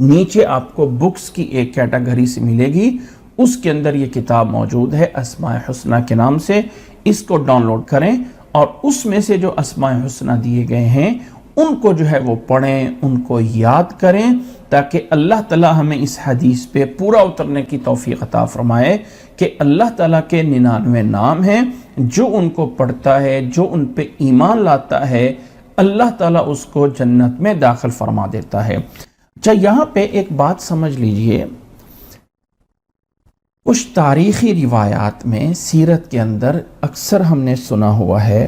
نیچے آپ کو بکس کی ایک کیٹیگری سے ملے گی، اس کے اندر یہ کتاب موجود ہے اسماء حسنہ کے نام سے، اس کو ڈاؤن لوڈ کریں اور اس میں سے جو اسماء حسنہ دیے گئے ہیں ان کو جو ہے وہ پڑھیں، ان کو یاد کریں، تاکہ اللہ تعالیٰ ہمیں اس حدیث پہ پورا اترنے کی توفیق عطا فرمائے کہ اللہ تعالیٰ کے 99 نام ہیں، جو ان کو پڑھتا ہے، جو ان پہ ایمان لاتا ہے، اللہ تعالیٰ اس کو جنت میں داخل فرما دیتا ہے۔ اچھا، یہاں پہ ایک بات سمجھ لیجئے، کچھ تاریخی روایات میں سیرت کے اندر اکثر ہم نے سنا ہوا ہے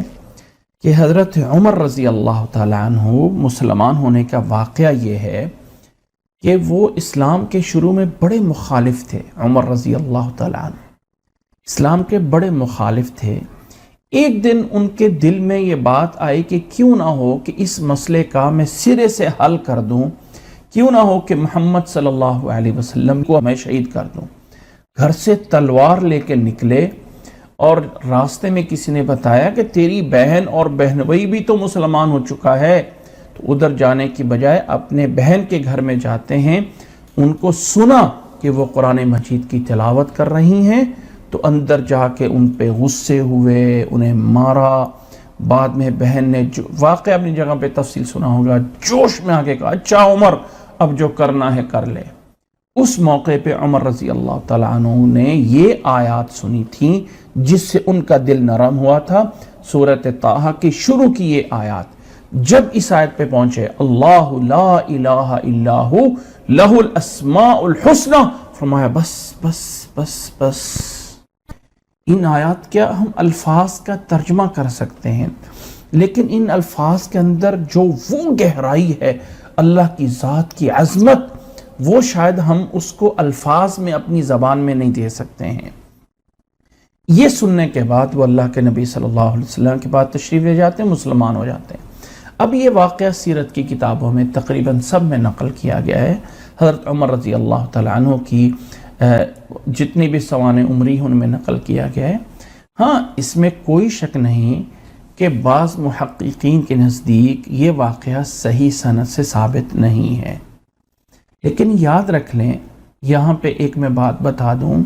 کہ حضرت عمر رضی اللہ تعالیٰ عنہ مسلمان ہونے کا واقعہ یہ ہے کہ وہ اسلام کے شروع میں بڑے مخالف تھے۔ عمر رضی اللہ تعالیٰ عنہ اسلام کے بڑے مخالف تھے۔ ایک دن ان کے دل میں یہ بات آئی کہ کیوں نہ ہو کہ اس مسئلے کا میں سرے سے حل کر دوں، کیوں نہ ہو کہ محمد صلی اللہ علیہ وسلم کو میں شہید کر دوں۔ گھر سے تلوار لے کے نکلے اور راستے میں کسی نے بتایا کہ تیری بہن اور بہن بھائی بھی تو مسلمان ہو چکا ہے، تو ادھر جانے کی بجائے اپنے بہن کے گھر میں جاتے ہیں۔ ان کو سنا کہ وہ قرآن مجید کی تلاوت کر رہی ہیں، تو اندر جا کے ان پہ غصے ہوئے، انہیں مارا۔ بعد میں بہن نے جو واقعہ اپنی جگہ پہ تفصیل سنا ہوگا، جوش میں آگے کہا اچھا عمر اب جو کرنا ہے کر لے۔ اس موقع پہ عمر رضی اللہ تعالیٰ عنہ نے یہ آیات سنی تھیں جس سے ان کا دل نرم ہوا تھا، سورۃ طٰہٰ کی شروع کی یہ آیات۔ جب اس آیت پہ پہنچے اللہ لا الہ الا ہو لہ الاسماء الحسنى، فرمایا بس بس بس بس۔ ان آیات کیا ہم الفاظ کا ترجمہ کر سکتے ہیں، لیکن ان الفاظ کے اندر جو وہ گہرائی ہے اللہ کی ذات کی عظمت، وہ شاید ہم اس کو الفاظ میں اپنی زبان میں نہیں دے سکتے ہیں۔ یہ سننے کے بعد وہ اللہ کے نبی صلی اللہ علیہ وسلم کے بعد تشریف لے جاتے ہیں، مسلمان ہو جاتے ہیں۔ اب یہ واقعہ سیرت کی کتابوں میں تقریباً سب میں نقل کیا گیا ہے۔ حضرت عمر رضی اللہ تعالیٰ عنہ کی جتنی بھی سوانح عمری ان میں نقل کیا گیا ہے۔ ہاں، اس میں کوئی شک نہیں کہ بعض محققین کے نزدیک یہ واقعہ صحیح سند سے ثابت نہیں ہے، لیکن یاد رکھ لیں، یہاں پہ ایک میں بات بتا دوں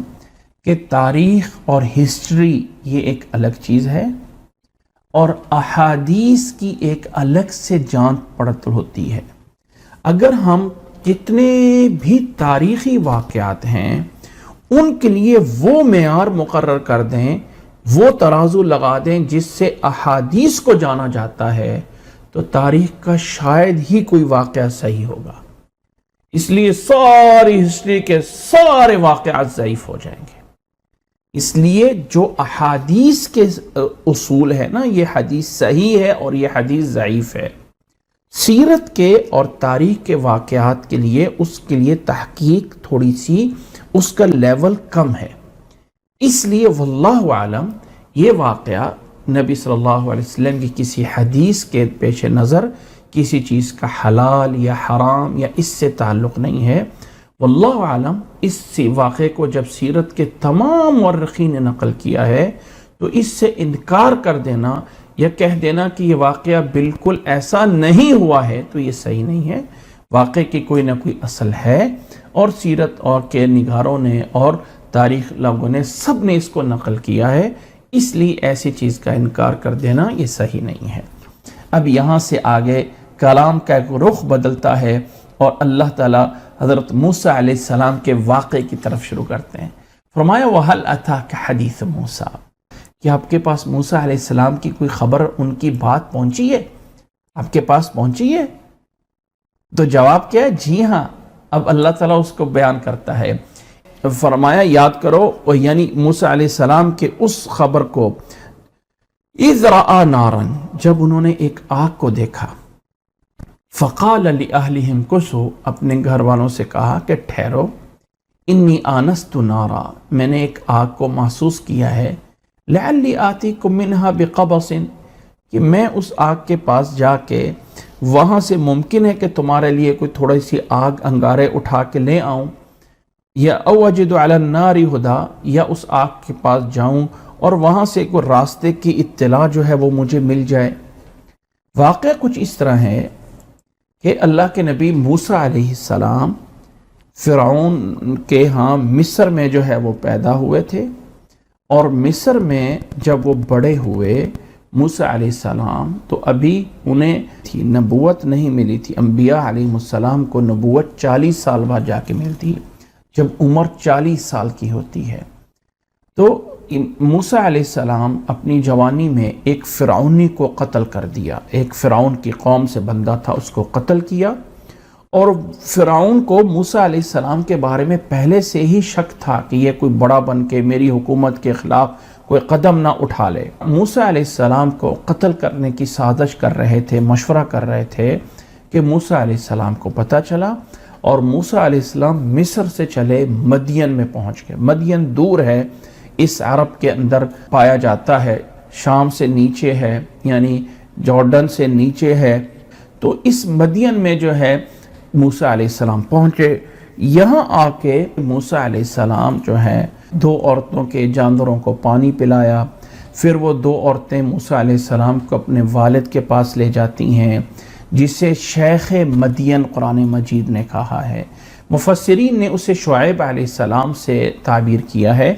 کہ تاریخ اور ہسٹری یہ ایک الگ چیز ہے، اور احادیث کی ایک الگ سے جانچ پڑتال ہوتی ہے۔ اگر ہم جتنے بھی تاریخی واقعات ہیں ان کے لیے وہ معیار مقرر کر دیں، وہ ترازو لگا دیں جس سے احادیث کو جانا جاتا ہے، تو تاریخ کا شاید ہی کوئی واقعہ صحیح ہوگا۔ اس لیے ساری ہسٹری کے سارے واقعات ضعیف ہو جائیں گے۔ اس لیے جو احادیث کے اصول ہے نا، یہ حدیث صحیح ہے اور یہ حدیث ضعیف ہے۔ سیرت کے اور تاریخ کے واقعات کے لیے اس کے لیے تحقیق تھوڑی سی اس کا لیول کم ہے، اس لیے واللہ عالم یہ واقعہ نبی صلی اللہ علیہ وسلم کی کسی حدیث کے پیش نظر کسی چیز کا حلال یا حرام یا اس سے تعلق نہیں ہے۔ واللہ عالم اس واقعے کو جب سیرت کے تمام مورخین نے نقل کیا ہے تو اس سے انکار کر دینا یا کہہ دینا کہ یہ واقعہ بالکل ایسا نہیں ہوا ہے تو یہ صحیح نہیں ہے۔ واقعے کی کوئی نہ کوئی اصل ہے، اور سیرت اور کے نگاروں نے اور تاریخ لوگوں نے سب نے اس کو نقل کیا ہے، اس لیے ایسی چیز کا انکار کر دینا یہ صحیح نہیں ہے۔ اب یہاں سے آگے کلام کا ایک رخ بدلتا ہے اور اللہ تعالیٰ حضرت موسیٰ علیہ السلام کے واقعے کی طرف شروع کرتے ہیں۔ فرمایا وَهَلْ أَتَاكَ حَدِيثُ مُوسیٰ، کہ آپ کے پاس موسیٰ علیہ السلام کی کوئی خبر، ان کی بات پہنچی ہے؟ آپ کے پاس پہنچی ہے؟ تو جواب کیا ہے؟ جی ہاں۔ اب اللہ تعالیٰ اس کو بیان کرتا ہے، فرمایا یاد کرو، یعنی موسیٰ علیہ السلام کے اس خبر کو، اذ رأى نارا، جب انہوں نے ایک آگ کو دیکھا، فقال لأہلہم کثوا، اپنے گھر والوں سے کہا کہ ٹھہرو، انی آنست نارا، میں نے ایک آگ کو محسوس کیا ہے، لعلی آتیکم منہا بقبس، کہ میں اس آگ کے پاس جا کے وہاں سے ممکن ہے کہ تمہارے لیے کوئی تھوڑی سی آگ انگارے اٹھا کے لے آؤں، یا او اجد علی النار ہدا، یا اس آگ کے پاس جاؤں اور وہاں سے کوئی راستے کی اطلاع جو ہے وہ مجھے مل جائے۔ واقعہ کچھ اس طرح ہے کہ اللہ کے نبی موسیٰ علیہ السلام فرعون کے ہاں مصر میں جو ہے وہ پیدا ہوئے تھے، اور مصر میں جب وہ بڑے ہوئے موسیٰ علیہ السلام، تو ابھی انہیں تھی نبوت نہیں ملی تھی۔ انبیاء علیہ السلام کو نبوت 40 سال بعد جا کے ملتی ہے، جب عمر 40 سال کی ہوتی ہے۔ تو موسیٰ علیہ السلام اپنی جوانی میں ایک فرعونی کو قتل کر دیا، ایک فرعون کی قوم سے بندہ تھا، اس کو قتل کیا، اور فرعون کو موسیٰ علیہ السلام کے بارے میں پہلے سے ہی شک تھا کہ یہ کوئی بڑا بن کے میری حکومت کے خلاف کوئی قدم نہ اٹھا لے۔ موسیٰ علیہ السلام کو قتل کرنے کی سازش کر رہے تھے، مشورہ کر رہے تھے کہ موسیٰ علیہ السلام کو پتہ چلا، اور موسیٰ علیہ السلام مصر سے چلے مدین میں پہنچ گئے۔ مدین دور ہے، اس عرب کے اندر پایا جاتا ہے، شام سے نیچے ہے، یعنی جارڈن سے نیچے ہے۔ تو اس مدین میں جو ہے موسیٰ علیہ السلام پہنچے۔ یہاں آ کے موسیٰ علیہ السلام جو ہے 2 عورتوں کے جانوروں کو پانی پلایا، پھر وہ 2 عورتیں موسیٰ علیہ السلام کو اپنے والد کے پاس لے جاتی ہیں، جسے شیخ مدین قرآن مجید نے کہا ہے۔ مفسرین نے اسے شعیب علیہ السلام سے تعبیر کیا ہے،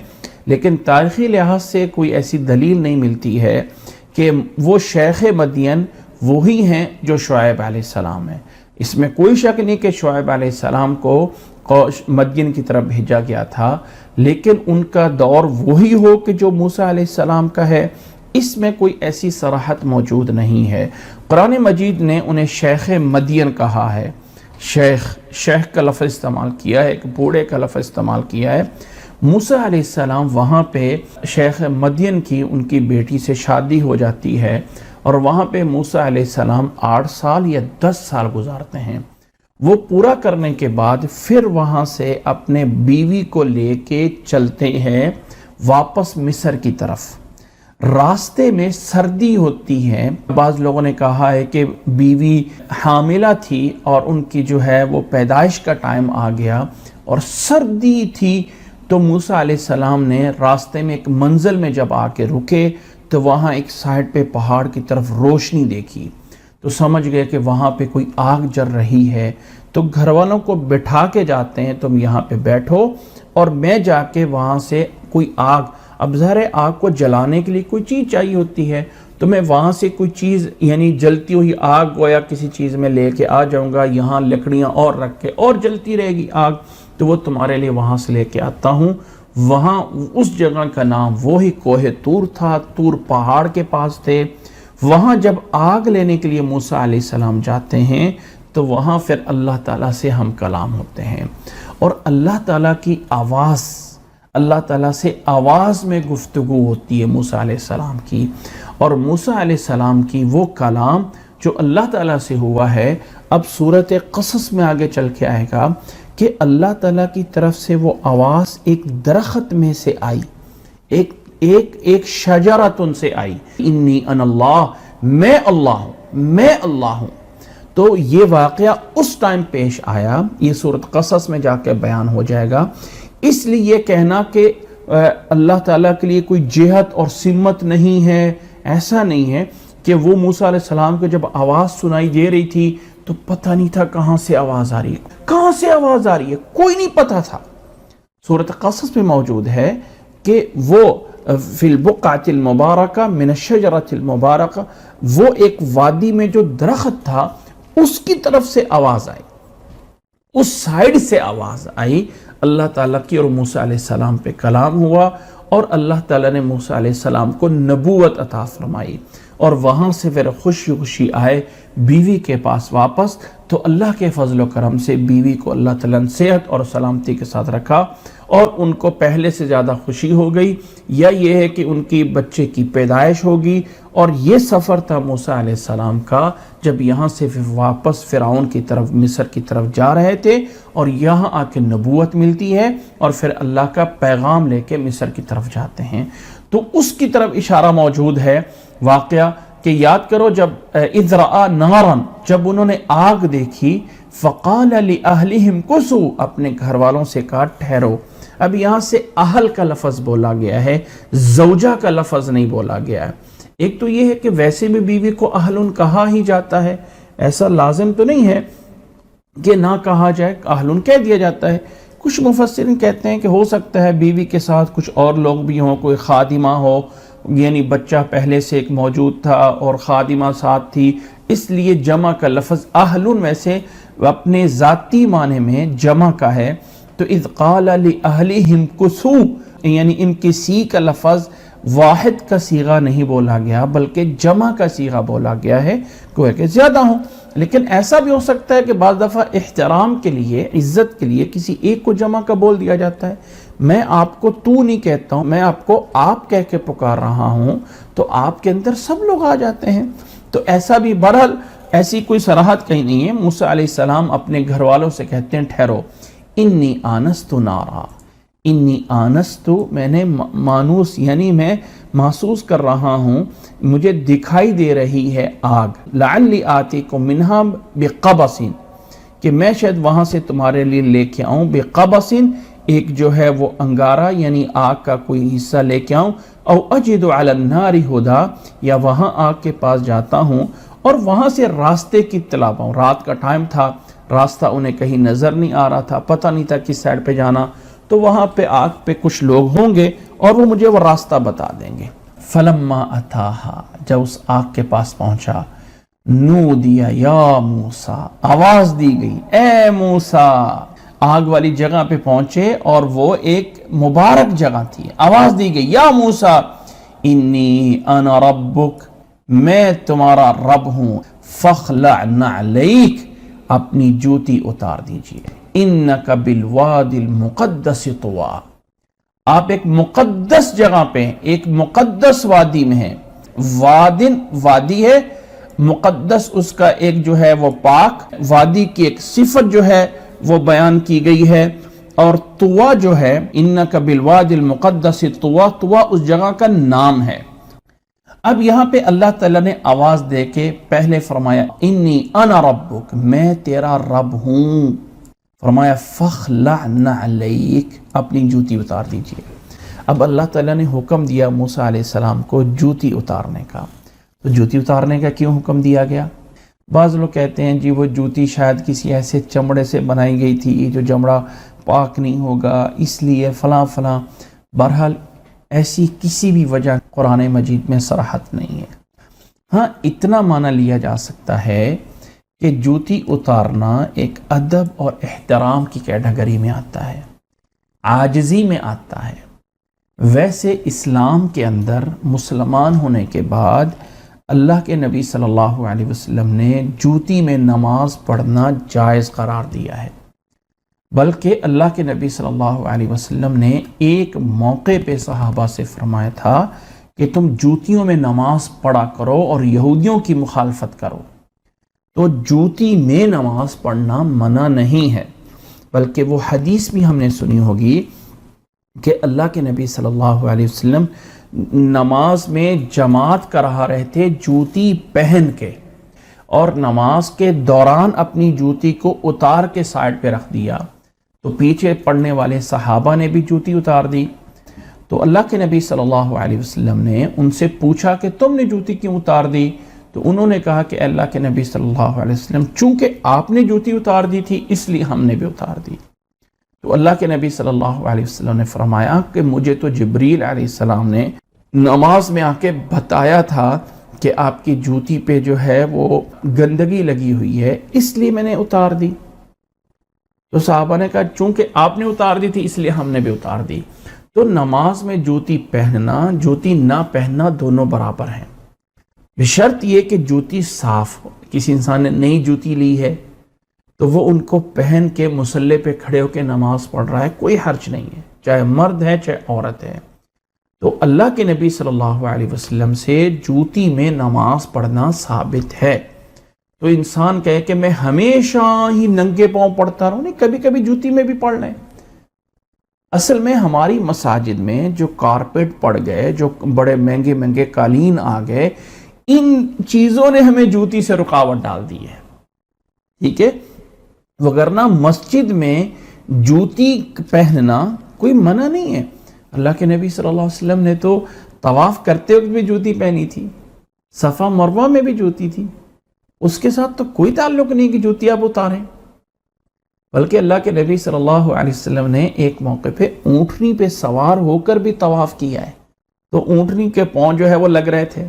لیکن تاریخی لحاظ سے کوئی ایسی دلیل نہیں ملتی ہے کہ وہ شیخ مدین وہی ہیں جو شعیب علیہ السلام ہیں۔ اس میں کوئی شک نہیں کہ شعیب علیہ السلام کو مدین کی طرف بھیجا گیا تھا، لیکن ان کا دور وہی ہو کہ جو موسیٰ علیہ السلام کا ہے، اس میں کوئی ایسی صراحت موجود نہیں ہے۔ قرآن مجید نے انہیں شیخ مدین کہا ہے، شیخ کا لفظ استعمال کیا ہے، ایک بوڑھے کا لفظ استعمال کیا ہے۔ موسیٰ علیہ السلام وہاں پہ شیخ مدین کی ان کی بیٹی سے شادی ہو جاتی ہے، اور وہاں پہ موسیٰ علیہ السلام 8 سال یا 10 سال گزارتے ہیں۔ وہ پورا کرنے کے بعد پھر وہاں سے اپنے بیوی کو لے کے چلتے ہیں واپس مصر کی طرف۔ راستے میں سردی ہوتی ہے، بعض لوگوں نے کہا ہے کہ بیوی حاملہ تھی اور ان کی جو ہے وہ پیدائش کا ٹائم آ گیا اور سردی تھی، تو موسیٰ علیہ السلام نے راستے میں ایک منزل میں جب آ کے رکے تو وہاں ایک سائڈ پہ پہاڑ کی طرف روشنی دیکھی، تو سمجھ گئے کہ وہاں پہ کوئی آگ جل رہی ہے۔ تو گھر والوں کو بٹھا کے جاتے ہیں، تم یہاں پہ بیٹھو اور میں جا کے وہاں سے کوئی آگ، اب ظاہر آگ کو جلانے کے لیے کوئی چیز چاہیے ہوتی ہے، تو میں وہاں سے کوئی چیز یعنی جلتی ہوئی آگ گویا کسی چیز میں لے کے آ جاؤں گا، یہاں لکڑیاں اور رکھ کے اور جلتی رہے گی آگ، تو وہ تمہارے لیے وہاں سے لے کے آتا ہوں۔ وہاں اس جگہ کا نام وہی کوہ طور تھا، طور پہاڑ کے پاس تھے۔ وہاں جب آگ لینے کے لیے موسیٰ علیہ السلام جاتے ہیں تو وہاں پھر اللہ تعالیٰ سے ہم کلام ہوتے ہیں، اور اللہ تعالیٰ کی آواز، اللہ تعالیٰ سے آواز میں گفتگو ہوتی ہے موسیٰ علیہ السلام کی، اور موسیٰ علیہ السلام کی وہ کلام جو اللہ تعالیٰ سے ہوا ہے، اب سورۃ قصص میں آگے چل کے آئے گا کہ اللہ تعالیٰ کی طرف سے وہ آواز ایک درخت میں سے آئی، ایک شجرتن سے آئی، انی انا اللہ، میں اللہ ہوں، میں اللہ ہوں۔ تو یہ واقعہ اس ٹائم پیش آیا، یہ سورۃ قصص میں جا کے بیان ہو جائے گا۔ اس لیے یہ کہنا کہ اللہ تعالیٰ کے لیے کوئی جہت اور سمت نہیں ہے، ایسا نہیں ہے کہ وہ موسیٰ علیہ السلام کو جب آواز سنائی دے رہی تھی تو پتہ نہیں تھا کہاں سے آواز آ رہی ہے، کہاں سے آواز آ رہی ہے، کوئی نہیں پتہ تھا۔ سورۃ قصص میں موجود ہے کہ وہ فی البقعۃ المبارکہ من الشجرۃ المبارکہ، وہ ایک وادی میں جو درخت تھا اس کی طرف سے آواز آئی، اس سائڈ سے آواز آئی اللہ تعالیٰ کی، اور موسیٰ علیہ السلام پہ کلام ہوا، اور اللہ تعالیٰ نے موسیٰ علیہ السلام کو نبوت عطا فرمائی۔ اور وہاں سے پھر خوشی خوشی آئے بیوی کے پاس واپس، تو اللہ کے فضل و کرم سے بیوی کو اللہ تعالیٰ نے صحت اور سلامتی کے ساتھ رکھا اور ان کو پہلے سے زیادہ خوشی ہو گئی، یا یہ ہے کہ ان کی بچے کی پیدائش ہوگی۔ اور یہ سفر تھا موسیٰ علیہ السلام کا، جب یہاں سے واپس فرعون کی طرف، مصر کی طرف جا رہے تھے، اور یہاں آ کے نبوت ملتی ہے اور پھر اللہ کا پیغام لے کے مصر کی طرف جاتے ہیں۔ تو اس کی طرف اشارہ موجود ہے واقعہ کہ یاد کرو جب اذ رأى نارا، جب انہوں نے آگ دیکھی، فقال لأہلہم کثوا، اپنے گھر والوں سے کہا ٹھہرو۔ اب یہاں سے اہل کا لفظ بولا گیا ہے، زوجہ کا لفظ نہیں بولا گیا ہے۔ ایک تو یہ ہے کہ ویسے بھی بیوی کو اہلن کہا ہی جاتا ہے، ایسا لازم تو نہیں ہے کہ نہ کہا جائے، اہلن کہہ دیا جاتا ہے۔ کچھ مفسرین کہتے ہیں کہ ہو سکتا ہے بیوی کے ساتھ کچھ اور لوگ بھی ہوں، کوئی خادمہ ہو، یعنی بچہ پہلے سے ایک موجود تھا اور خادمہ ساتھ تھی، اس لیے جمع کا لفظ اہلن ویسے اپنے ذاتی معنی میں جمع کا ہے۔ تو اذ قال لأہلہم کثوا، یعنی ان کی سی کا لفظ واحد کا صیغہ نہیں بولا گیا بلکہ جمع کا صیغہ بولا گیا ہے، کوئی کہ زیادہ ہوں۔ لیکن ایسا بھی ہو سکتا ہے کہ بعض دفعہ احترام کے لیے، عزت کے لیے کسی ایک کو جمع کا بول دیا جاتا ہے۔ میں آپ کو تو نہیں کہتا ہوں، میں آپ کو آپ کہہ کے پکار رہا ہوں، تو آپ کے اندر سب لوگ آ جاتے ہیں۔ تو ایسا بھی، بہرحال ایسی کوئی صراحت کہیں نہیں ہے۔ موسیٰ علیہ السلام اپنے گھر والوں سے کہتے ہیں ٹھہرو، انی آنست نارا، انی آنست، میں نے مانوس یعنی میں محسوس کر رہا ہوں، مجھے دکھائی دے رہی ہے آگ، لعلی آتیکم منہا بقبس، کہ میں شاید وہاں سے تمہارے لیے لے کے آؤں، بقبس، ایک جو ہے وہ انگارہ یعنی آگ کا کوئی حصہ لے کے آؤں، او اجد علی النار ہدا، یا وہاں آگ کے پاس جاتا ہوں اور وہاں سے راستے کی اطلاع پاؤں۔ رات کا ٹائم تھا، راستہ انہیں کہیں نظر نہیں آ رہا تھا، پتہ نہیں تھا کس سائڈ پہ جانا، تو وہاں پہ آگ پہ کچھ لوگ ہوں گے اور وہ مجھے وہ راستہ بتا دیں گے۔ فلما اتاہا، جب اس آگ کے پاس پہنچا، نودیا یا موسیٰ، آواز دی گئی اے موسیٰ۔ آگ والی جگہ پہ پہنچے اور وہ ایک مبارک جگہ تھی، آواز دی گئی یا موسیٰ انی انا ربک، میں تمہارا رب ہوں، فاخلع نعلیک، اپنی جوتی اتار دیجئے، انک بالوادی المقدس طویٰ، آپ ایک مقدس جگہ پہ، ایک مقدس وادی میں ہیں۔ وادی ہے مقدس، اس کا ایک جو ہے وہ پاک، وادی کی ایک صفت جو ہے وہ بیان کی گئی ہے، اور طویٰ جو ہے انک بالوادی المقدس طویٰ، طویٰ اس جگہ کا نام ہے۔ اب یہاں پہ اللہ تعالیٰ نے آواز دے کے پہلے فرمایا انی انا ربک، میں تیرا رب ہوں، فرمایا فاخلع نعلیک، اپنی جوتی اتار دیجئے۔ اب اللہ تعالیٰ نے حکم دیا موسیٰ علیہ السلام کو جوتی اتارنے کا، تو جوتی اتارنے کا کیوں حکم دیا گیا؟ بعض لوگ کہتے ہیں جی وہ جوتی شاید کسی ایسے چمڑے سے بنائی گئی تھی جو چمڑا پاک نہیں ہوگا، اس لیے فلاں فلاں۔ بہرحال ایسی کسی بھی وجہ قرآن مجید میں صراحت نہیں ہے۔ ہاں اتنا معنی لیا جا سکتا ہے کہ جوتی اتارنا ایک ادب اور احترام کی کیٹیگری میں آتا ہے، عاجزی میں آتا ہے۔ ویسے اسلام کے اندر مسلمان ہونے کے بعد اللہ کے نبی صلی اللہ علیہ وسلم نے جوتی میں نماز پڑھنا جائز قرار دیا ہے، بلکہ اللہ کے نبی صلی اللہ علیہ وسلم نے ایک موقع پہ صحابہ سے فرمایا تھا کہ تم جوتیوں میں نماز پڑھا کرو اور یہودیوں کی مخالفت کرو۔ تو جوتی میں نماز پڑھنا منع نہیں ہے، بلکہ وہ حدیث بھی ہم نے سنی ہوگی کہ اللہ کے نبی صلی اللہ علیہ وسلم نماز میں جماعت کرا رہے تھے جوتی پہن کے، اور نماز کے دوران اپنی جوتی کو اتار کے سائڈ پہ رکھ دیا، تو پیچھے پڑھنے والے صحابہ نے بھی جوتی اتار دی۔ تو اللہ کے نبی صلی اللہ علیہ وسلم نے ان سے پوچھا کہ تم نے جوتی کیوں اتار دی؟ تو انہوں نے کہا کہ اللہ کے نبی صلی اللہ علیہ وسلم چونکہ آپ نے جوتی اتار دی تھی اس لیے ہم نے بھی اتار دی۔ تو اللہ کے نبی صلی اللہ علیہ وسلم نے فرمایا کہ مجھے تو جبریل علیہ السلام نے نماز میں آ کے بتایا تھا کہ آپ کی جوتی پہ جو ہے وہ گندگی لگی ہوئی ہے، اس لیے میں نے اتار دی۔ تو صحابہ نے کہا چونکہ آپ نے اتار دی تھی اس لیے ہم نے بھی اتار دی۔ تو نماز میں جوتی پہننا، جوتی نہ پہننا دونوں برابر ہیں۔ بشرط یہ کہ جوتی صاف ہو. کسی انسان نے نئی جوتی لی ہے تو وہ ان کو پہن کے مصلی پہ کھڑے ہو کے نماز پڑھ رہا ہے، کوئی حرج نہیں ہے، چاہے مرد ہے چاہے عورت ہے. تو اللہ کے نبی صلی اللہ علیہ وسلم سے جوتی میں نماز پڑھنا ثابت ہے. تو انسان کہے کہ میں ہمیشہ ہی ننگے پاؤں پڑھتا رہوں، نہیں، کبھی کبھی جوتی میں بھی پڑھ لیں. اصل میں ہماری مساجد میں جو کارپیٹ پڑ گئے، جو بڑے مہنگے مہنگے قالین آ گئے، ان چیزوں نے ہمیں جوتی سے رکاوٹ ڈال دی ہے. ٹھیک ہے، وگرنہ مسجد میں جوتی پہننا کوئی منع نہیں ہے. اللہ کے نبی صلی اللہ علیہ وسلم نے تو طواف کرتے وقت بھی جوتی پہنی تھی، صفا مروہ میں بھی جوتی تھی. اس کے ساتھ تو کوئی تعلق نہیں کہ جوتی آپ اتاریں. بلکہ اللہ کے نبی صلی اللہ علیہ وسلم نے ایک موقع پہ اونٹنی پہ سوار ہو کر بھی طواف کیا ہے، تو اونٹنی کے پاؤں جو ہے وہ لگ رہے تھے.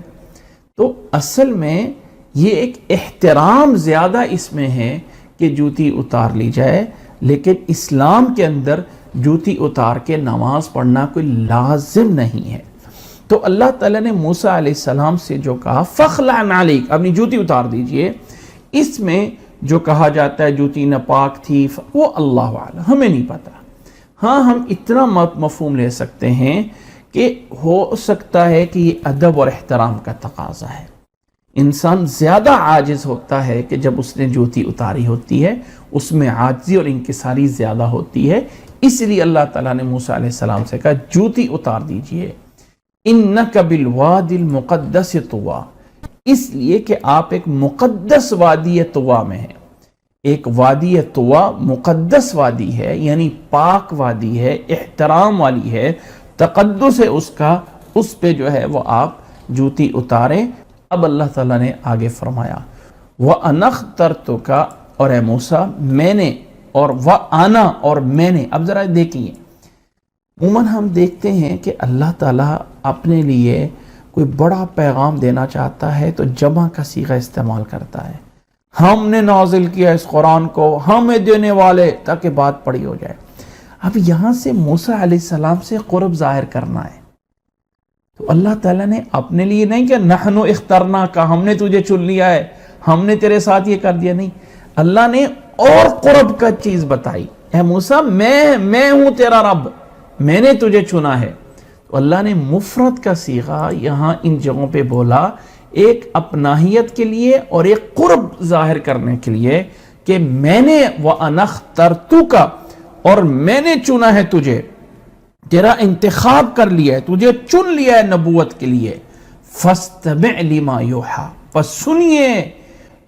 تو اصل میں یہ ایک احترام زیادہ اس میں ہے کہ جوتی اتار لی جائے، لیکن اسلام کے اندر جوتی اتار کے نماز پڑھنا کوئی لازم نہیں ہے. تو اللہ تعالیٰ نے موسیٰ علیہ السلام سے جو کہا فَخْلَعْ عَلَيْكَ، اپنی جوتی اتار دیجئے، اس میں جو کہا جاتا ہے جوتی ناپاک تھی وہ اللہ اعلم، ہمیں نہیں پتا. ہاں ہم اتنا مفہوم لے سکتے ہیں کہ ہو سکتا ہے کہ یہ ادب اور احترام کا تقاضا ہے. انسان زیادہ عاجز ہوتا ہے کہ جب اس نے جوتی اتاری ہوتی ہے اس میں عاجزی اور انکساری زیادہ ہوتی ہے. اس لیے اللہ تعالیٰ نے موسیٰ علیہ السلام سے کہا جوتی اتار دیجئے. اِنَّكَ بِالْوَادِ الْمُقَدَّسِ طُوَىٰ، اس لیے کہ آپ ایک مقدس وادی طوا میں ہیں. ایک وادی طوا مقدس وادی ہے، یعنی پاک وادی ہے، احترام والی ہے، تقدس ہے اس کا، اس پہ جو ہے وہ آپ جوتی اتاریں. اب اللہ تعالیٰ نے آگے فرمایا وَأَنَا اخْتَرْتُكَ، اور اے موسیٰ میں نے، اور وَأَنَا، اور میں نے. اب ذرا دیکھیے، عموماً ہم دیکھتے ہیں کہ اللہ تعالیٰ اپنے لیے کوئی بڑا پیغام دینا چاہتا ہے تو جمع کا صیغہ استعمال کرتا ہے. ہم نے نازل کیا اس قرآن کو، ہمیں دینے والے، تاکہ بات پڑی ہو جائے. اب یہاں سے موسیٰ علیہ السلام سے قرب ظاہر کرنا ہے، تو اللہ تعالیٰ نے اپنے لیے نہیں کہ نحن اخترنا کا، ہم نے تجھے چن لیا ہے، ہم نے تیرے ساتھ یہ کر دیا، نہیں. اللہ نے اور قرب کا چیز بتائی، اے موسیٰ میں ہوں تیرا رب، میں نے تجھے چنا ہے. تو اللہ نے مفرد کا صیغہ یہاں ان جگہوں پہ بولا، ایک اپناہیت کے لیے اور ایک قرب ظاہر کرنے کے لیے کہ میں نے وَأَنَا اخْتَرْتُكَ، اور میں نے چنا ہے تجھے، تیرا انتخاب کر لیا ہے، تجھے چن لیا ہے نبوت کے لیے. فَاسْتَمِعْ لِمَا يُوحَىٰ، پس سنیے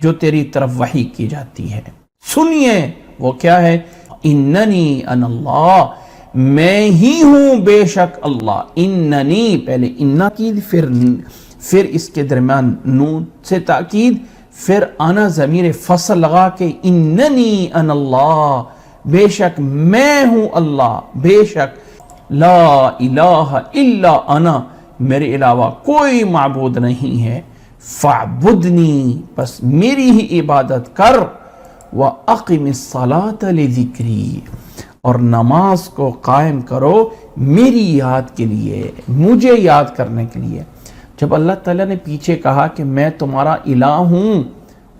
جو تیری طرف وحی کی جاتی ہے. سنیے وہ کیا ہے، اِنَّنِي أَنَا اللَّهُ، میں ہی ہوں بے شک اللہ. اننی، پہلے انا کی، پھر اس کے درمیان نون سے تاکید، پھر انا ضمیر فصل لگا کے اننی انا اللہ، بے شک میں ہوں اللہ، بے شک لا الہ الا انا، میرے علاوہ کوئی معبود نہیں ہے. فاعبدنی، بس میری ہی عبادت کر. وَأَقِمِ الصَّلَاةَ لِذِكْرِي، اور نماز کو قائم کرو میری یاد کے لیے، مجھے یاد کرنے کے لیے. جب اللہ تعالیٰ نے پیچھے کہا کہ میں تمہارا الہ ہوں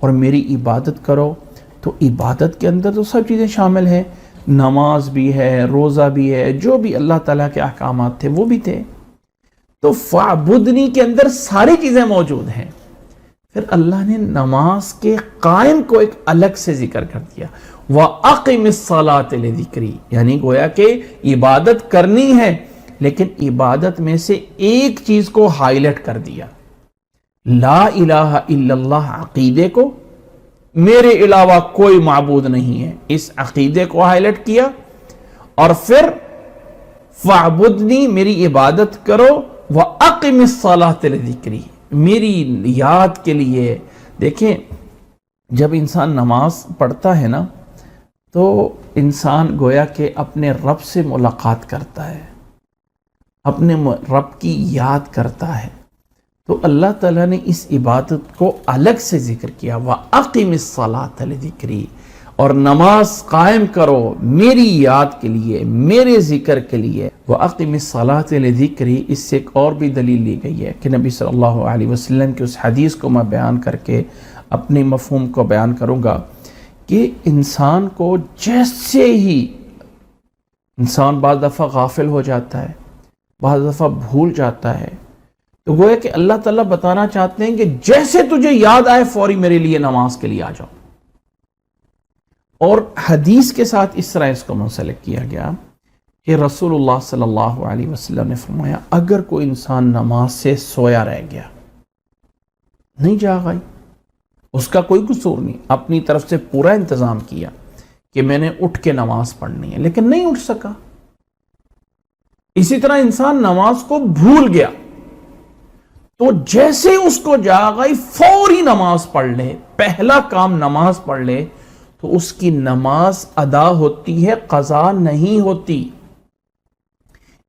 اور میری عبادت کرو، تو عبادت کے اندر تو سب چیزیں شامل ہیں، نماز بھی ہے، روزہ بھی ہے، جو بھی اللہ تعالیٰ کے احکامات تھے وہ بھی تھے. تو فَعْبُدْنِی کے اندر ساری چیزیں موجود ہیں. پھر اللہ نے نماز کے قائم کو ایک الگ سے ذکر کر دیا، وَأَقِمِ الصَّلَاةَ لِذِكْرِي، یعنی گویا کہ عبادت کرنی ہے، لیکن عبادت میں سے ایک چیز کو ہائی لائٹ کر دیا، لا الہ الا اللہ عقیدے کو، میرے علاوہ کوئی معبود نہیں ہے، اس عقیدے کو ہائی لائٹ کیا. اور پھر فَعْبُدْنِی، میری عبادت کرو، وَأَقِمِ الصَّلَاةَ لِذِكْرِي، میری یاد کے لیے. دیکھیں جب انسان نماز پڑھتا ہے نا تو انسان گویا کہ اپنے رب سے ملاقات کرتا ہے، اپنے رب کی یاد کرتا ہے. تو اللہ تعالیٰ نے اس عبادت کو الگ سے ذکر کیا، وَأَقِمِ الصَّلَاةَ لِذِكْرِي، اور نماز قائم کرو میری یاد کے لیے، میرے ذکر کے لیے۔ وَأَقِمِ الصَّلَاةَ لِذِكْرِي، اس سے ایک اور بھی دلیل لی گئی ہے کہ نبی صلی اللہ علیہ وسلم کی اس حدیث کو میں بیان کر کے اپنے مفہوم کو بیان کروں گا کہ انسان کو جیسے ہی انسان بعض دفعہ غافل ہو جاتا ہے، بعض دفعہ بھول جاتا ہے، تو گویا کہ اللہ تعالیٰ بتانا چاہتے ہیں کہ جیسے تجھے یاد آئے فوری میرے لیے نماز کے لیے آ جاؤ۔ اور حدیث کے ساتھ اس طرح اس کو منسلک کیا گیا کہ رسول اللہ صلی اللہ علیہ وسلم نے فرمایا اگر کوئی انسان نماز سے سویا رہ گیا، نہیں جاگ آئی، اس کا کوئی قصور نہیں، اپنی طرف سے پورا انتظام کیا کہ میں نے اٹھ کے نماز پڑھنی ہے، لیکن نہیں اٹھ سکا۔ اسی طرح انسان نماز کو بھول گیا تو جیسے اس کو جاگ آئی فوری نماز پڑھ لے، پہلا کام نماز پڑھ لے تو اس کی نماز ادا ہوتی ہے، قضا نہیں ہوتی۔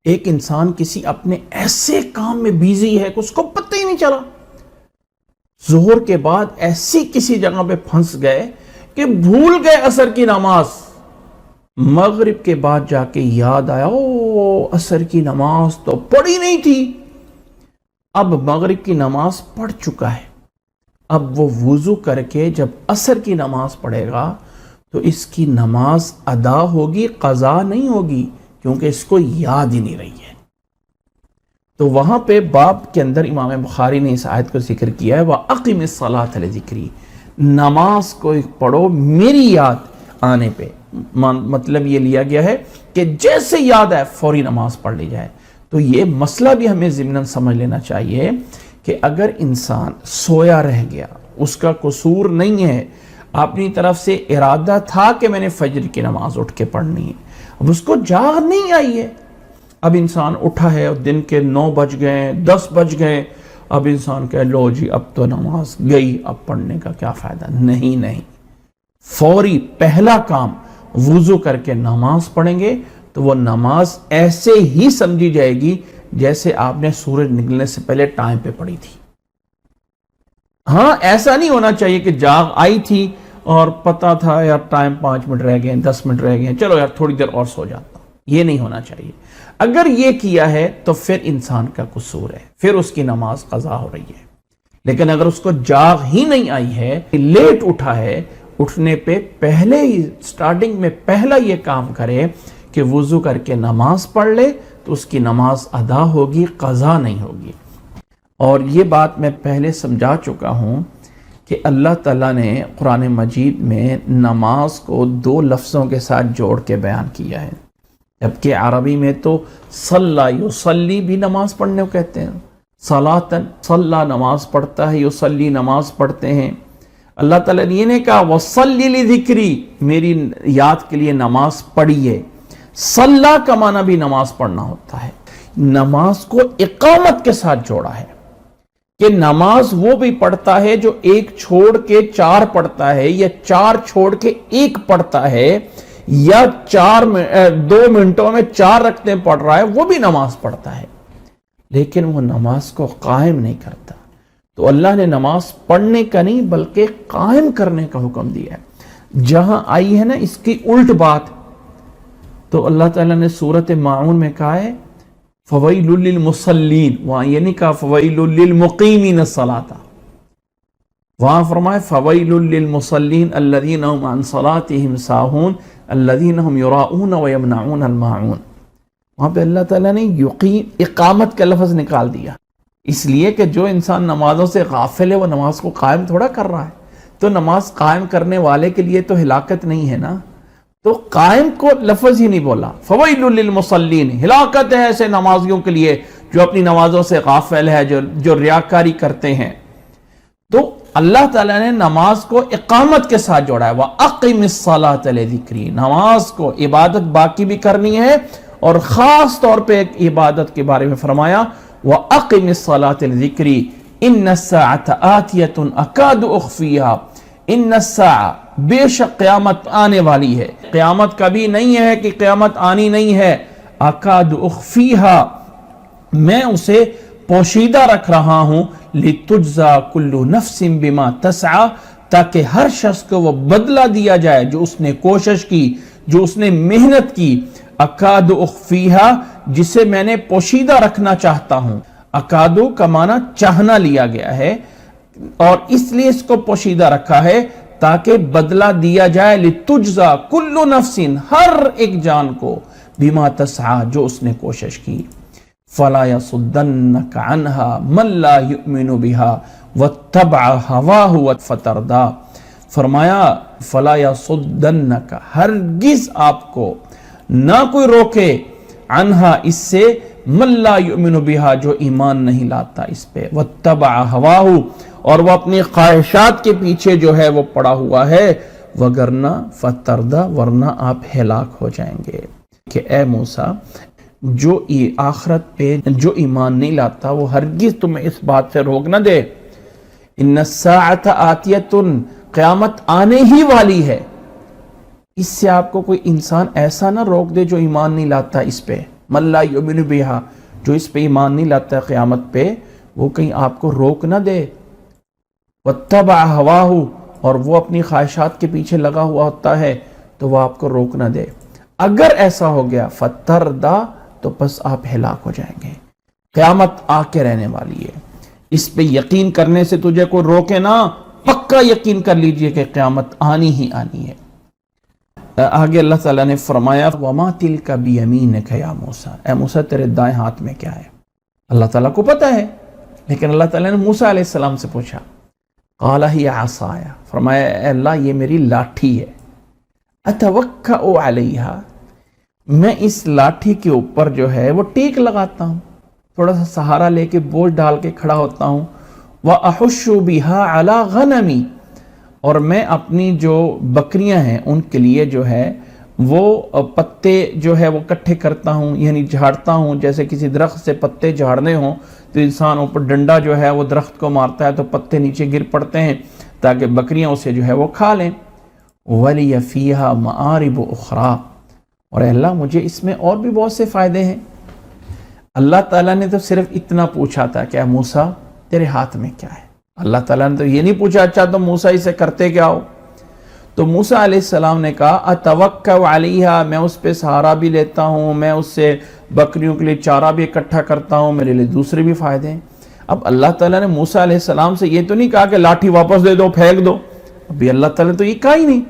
ایک انسان کسی اپنے ایسے کام میں بیزی ہے کہ اس کو پتہ ہی نہیں چلا، ظہر کے بعد ایسی کسی جگہ پہ پھنس گئے کہ بھول گئے عصر کی نماز، مغرب کے بعد جا کے یاد آیا او عصر کی نماز تو پڑھی نہیں تھی۔ اب مغرب کی نماز پڑھ چکا ہے، اب وہ وضو کر کے جب عصر کی نماز پڑھے گا تو اس کی نماز ادا ہوگی، قضا نہیں ہوگی، کیونکہ اس کو یاد ہی نہیں رہی ہے۔ تو وہاں پہ باب کے اندر امام بخاری نے اس آیت کو ذکر کیا ہے وَأَقِمِ الصَّلَاةَ لِذِكْرِي، نماز کو پڑھو میری یاد آنے پہ۔ مطلب یہ لیا گیا ہے کہ جیسے یاد آئے فوری نماز پڑھ لی جائے۔ تو یہ مسئلہ بھی ہمیں ضمناً سمجھ لینا چاہیے کہ اگر انسان سویا رہ گیا، اس کا قصور نہیں ہے، اپنی طرف سے ارادہ تھا کہ میں نے فجر کی نماز اٹھ کے پڑھنی ہے، اب اس کو جاگ نہیں آئی ہے، اب انسان اٹھا ہے اور دن کے 9 بج گئے، 10 بج گئے، اب انسان کہے لو جی اب تو نماز گئی، اب پڑھنے کا کیا فائدہ۔ نہیں، فوری پہلا کام وضو کر کے نماز پڑھیں گے تو وہ نماز ایسے ہی سمجھی جائے گی جیسے آپ نے سورج نکلنے سے پہلے ٹائم پہ پڑھی تھی۔ ہاں ایسا نہیں ہونا چاہیے کہ جاگ آئی تھی اور پتا تھا یار ٹائم 5 منٹ رہ گئے، 10 منٹ رہ گئے، چلو یار تھوڑی دیر اور سو جاتا ہوں، یہ نہیں ہونا چاہیے۔ اگر یہ کیا ہے تو پھر انسان کا قصور ہے، پھر اس کی نماز قضا ہو رہی ہے۔ لیکن اگر اس کو جاگ ہی نہیں آئی ہے، لیٹ اٹھا ہے، اٹھنے پہ پہلے ہی سٹارٹنگ میں پہلا یہ کام کرے کہ وضو کر کے نماز پڑھ لے تو اس کی نماز ادا ہوگی، قضا نہیں ہوگی۔ اور یہ بات میں پہلے سمجھا چکا ہوں کہ اللہ تعالیٰ نے قرآن مجید میں نماز کو 2 لفظوں کے ساتھ جوڑ کے بیان کیا ہے، جبکہ عربی میں تو صلی یصلی بھی نماز پڑھنے کو کہتے ہیں، صلاۃً، صلی نماز پڑھتا ہے، یصلی نماز پڑھتے ہیں۔ اللہ تعالیٰ نے یہ نہیں کہا وصلی لذکری، میری یاد کے لیے نماز پڑھیے۔ صلی کا معنی بھی نماز پڑھنا ہوتا ہے، نماز کو اقامت کے ساتھ جوڑا ہے کہ نماز وہ بھی پڑھتا ہے جو 1 چھوڑ کے 4 پڑھتا ہے، یا 4 چھوڑ کے 1 پڑھتا ہے، یا 2 منٹوں میں 4 رکعتیں پڑھ رہا ہے، وہ بھی نماز پڑھتا ہے، لیکن وہ نماز کو قائم نہیں کرتا۔ تو اللہ نے نماز پڑھنے کا نہیں بلکہ قائم کرنے کا حکم دیا ہے۔ جہاں آئی ہے نا اس کی الٹ بات، تو اللہ تعالیٰ نے سورۃ ماعون میں کہا ہے فَوَيْلٌ لِّلْمُصَلِّينَ، وہاں یہ نہیں کہا فَوَيْلٌ لِّلْمُقِيمِينَ الصَّلَاةَ، وہاں فرمائے فَوَيْلٌ لِّلْمُصَلِّينَ الَّذِينَ هُمْ عَنْ صَلَاتِهِمْ سَاهُونَ الَّذِينَ هُمْ يُرَاءُونَ وَيَمْنَعُونَ الْمَاعُونَ۔ وہاں پہ اللہ تعالیٰ نے اقامت کا لفظ نکال دیا، اس لیے کہ جو انسان نمازوں سے غافل ہے وہ نماز کو قائم تھوڑا کر رہا ہے، تو نماز قائم کرنے والے کے لیے تو ہلاکت نہیں ہے نا، تو قائم کو لفظ ہی نہیں بولا۔ فویل للمصلین، ہلاکت ہے ایسے نمازیوں کے لیے جو اپنی نمازوں سے غافل ہے، جو ریاکاری کرتے ہیں۔ تو اللہ تعالیٰ نے نماز کو اقامت کے ساتھ جوڑا ہے، وَأَقِمِ الصَّلَاةَ لِذِكْرِي، نماز کو عبادت باقی بھی کرنی ہے، اور خاص طور پہ ایک عبادت کے بارے میں فرمایا وَأَقِمِ الصَّلَاةَ لِذِكْرِي إِنَّ السَّاعَةَ آتِيَةٌ أَكَادُ أُخْفِيهَا، إِنَّ السَّاعَةَ، بے شک قیامت آنے والی ہے، قیامت کبھی نہیں ہے کہ قیامت آنی نہیں ہے، أَكَادُ أُخْفِيهَا، میں اسے پوشیدہ رکھ رہا ہوں، لِتُجْزَى كُلُّ نَفْسٍ بِمَا تَسْعَى، تاکہ ہر شخص کو وہ بدلہ دیا جائے جو اس نے کوشش کی، جو اس نے محنت کی. اکاد اخفیہا، جسے میں نے پوشیدہ رکھنا چاہتا ہوں. اکادو کا معنی چاہنا لیا گیا ہے، اور اس لیے اس کو پوشیدہ رکھا ہے تاکہ بدلہ دیا جائے. لتجزا کل نفس، ہر ایک جان کو، بما تسعی، جو اس نے کوشش کی. فلا یصدنک عنہا من لا یؤمن بہا واتبع ہواہ فتردی. فرمایا فلا یصدنک، ہرگز آپ کو نہ کوئی روکے، عنہا، اس سے، من لا یؤمن بہا، جو ایمان نہیں لاتا اس پہ، واتبع ہواہ، اور وہ اپنی خواہشات کے پیچھے جو ہے وہ پڑا ہوا ہے، وگرنہ فتردی، ورنہ آپ ہلاک ہو جائیں گے. کہ اے موسیٰ، جو آخرت پہ جو ایمان نہیں لاتا وہ ہرگز تمہیں اس بات سے روک نہ دے. ان الساعۃ آتیۃ، قیامت آنے ہی والی ہے. اس سے آپ کو کوئی انسان ایسا نہ روک دے جو ایمان نہیں لاتا اس پہ. من لا یؤمن بہا، جو اس پہ ایمان نہیں لاتا قیامت پہ، وہ کہیں آپ کو روک نہ دے. واتبع ہواہ، اور وہ اپنی خواہشات کے پیچھے لگا ہوا ہوتا ہے تو وہ آپ کو روک نہ دے. اگر ایسا ہو گیا فتردی، تو پس آپ ہلاک ہو جائیں گے. قیامت آ کے رہنے والی ہے، اس پہ یقین کرنے سے تجھے کوئی روکے نہ، پکا یقین کر لیجئے کہ قیامت آنی ہی آنی ہے. آگے اللہ تعالیٰ نے فرمایا وَمَا تِلْكَ بِيَمِينِكَ يَا موسیٰ، اے موسیٰ تیرے دائیں ہاتھ میں کیا ہے؟ اللہ تعالیٰ کو پتہ ہے، لیکن اللہ تعالیٰ نے موسیٰ علیہ السلام سے پوچھا. قَالَ هِيَ عَصَايَ، فرمایا اے اللہ یہ میری لاٹھی ہے. أَتَوَكَّأُ عَلَيْهَا، میں اس لاٹھی کے اوپر جو ہے وہ ٹیک لگاتا ہوں، تھوڑا سا سہارا لے کے بوجھ ڈال کے کھڑا ہوتا ہوں. وَأَحُشُّ بِهَا عَلَى غَنَمِي، اور میں اپنی جو بکریاں ہیں ان کے لیے جو ہے وہ پتے جو ہے وہ کٹھے کرتا ہوں، یعنی جھاڑتا ہوں. جیسے کسی درخت سے پتے جھاڑنے ہوں تو انسان اوپر ڈنڈا جو ہے وہ درخت کو مارتا ہے تو پتے نیچے گر پڑتے ہیں تاکہ بکریاں اسے جو ہے وہ کھا لیں. وَلِيَ فِيهَا مَآرِبُ أُخْرَى، اور اے اللہ مجھے اس میں اور بھی بہت سے فائدے ہیں. اللہ تعالیٰ نے تو صرف اتنا پوچھا تھا کہ اے موسیٰ تیرے ہاتھ میں کیا ہے. اللہ تعالیٰ نے تو یہ نہیں پوچھا اچھا تو موسیٰ اسے کرتے کیا ہو. تو موسیٰ علیہ السلام نے کہا اتوکل علیہا، میں اس پہ سہارا بھی لیتا ہوں، میں اس سے بکریوں کے لیے چارہ بھی اکٹھا کرتا ہوں، میرے لیے دوسرے بھی فائدے ہیں. اب اللہ تعالیٰ نے موسیٰ علیہ السلام سے یہ تو نہیں کہا کہ لاٹھی واپس دے دو پھینک دو، ابھی اللہ تعالیٰ نے تو یہ کہا ہی نہیں.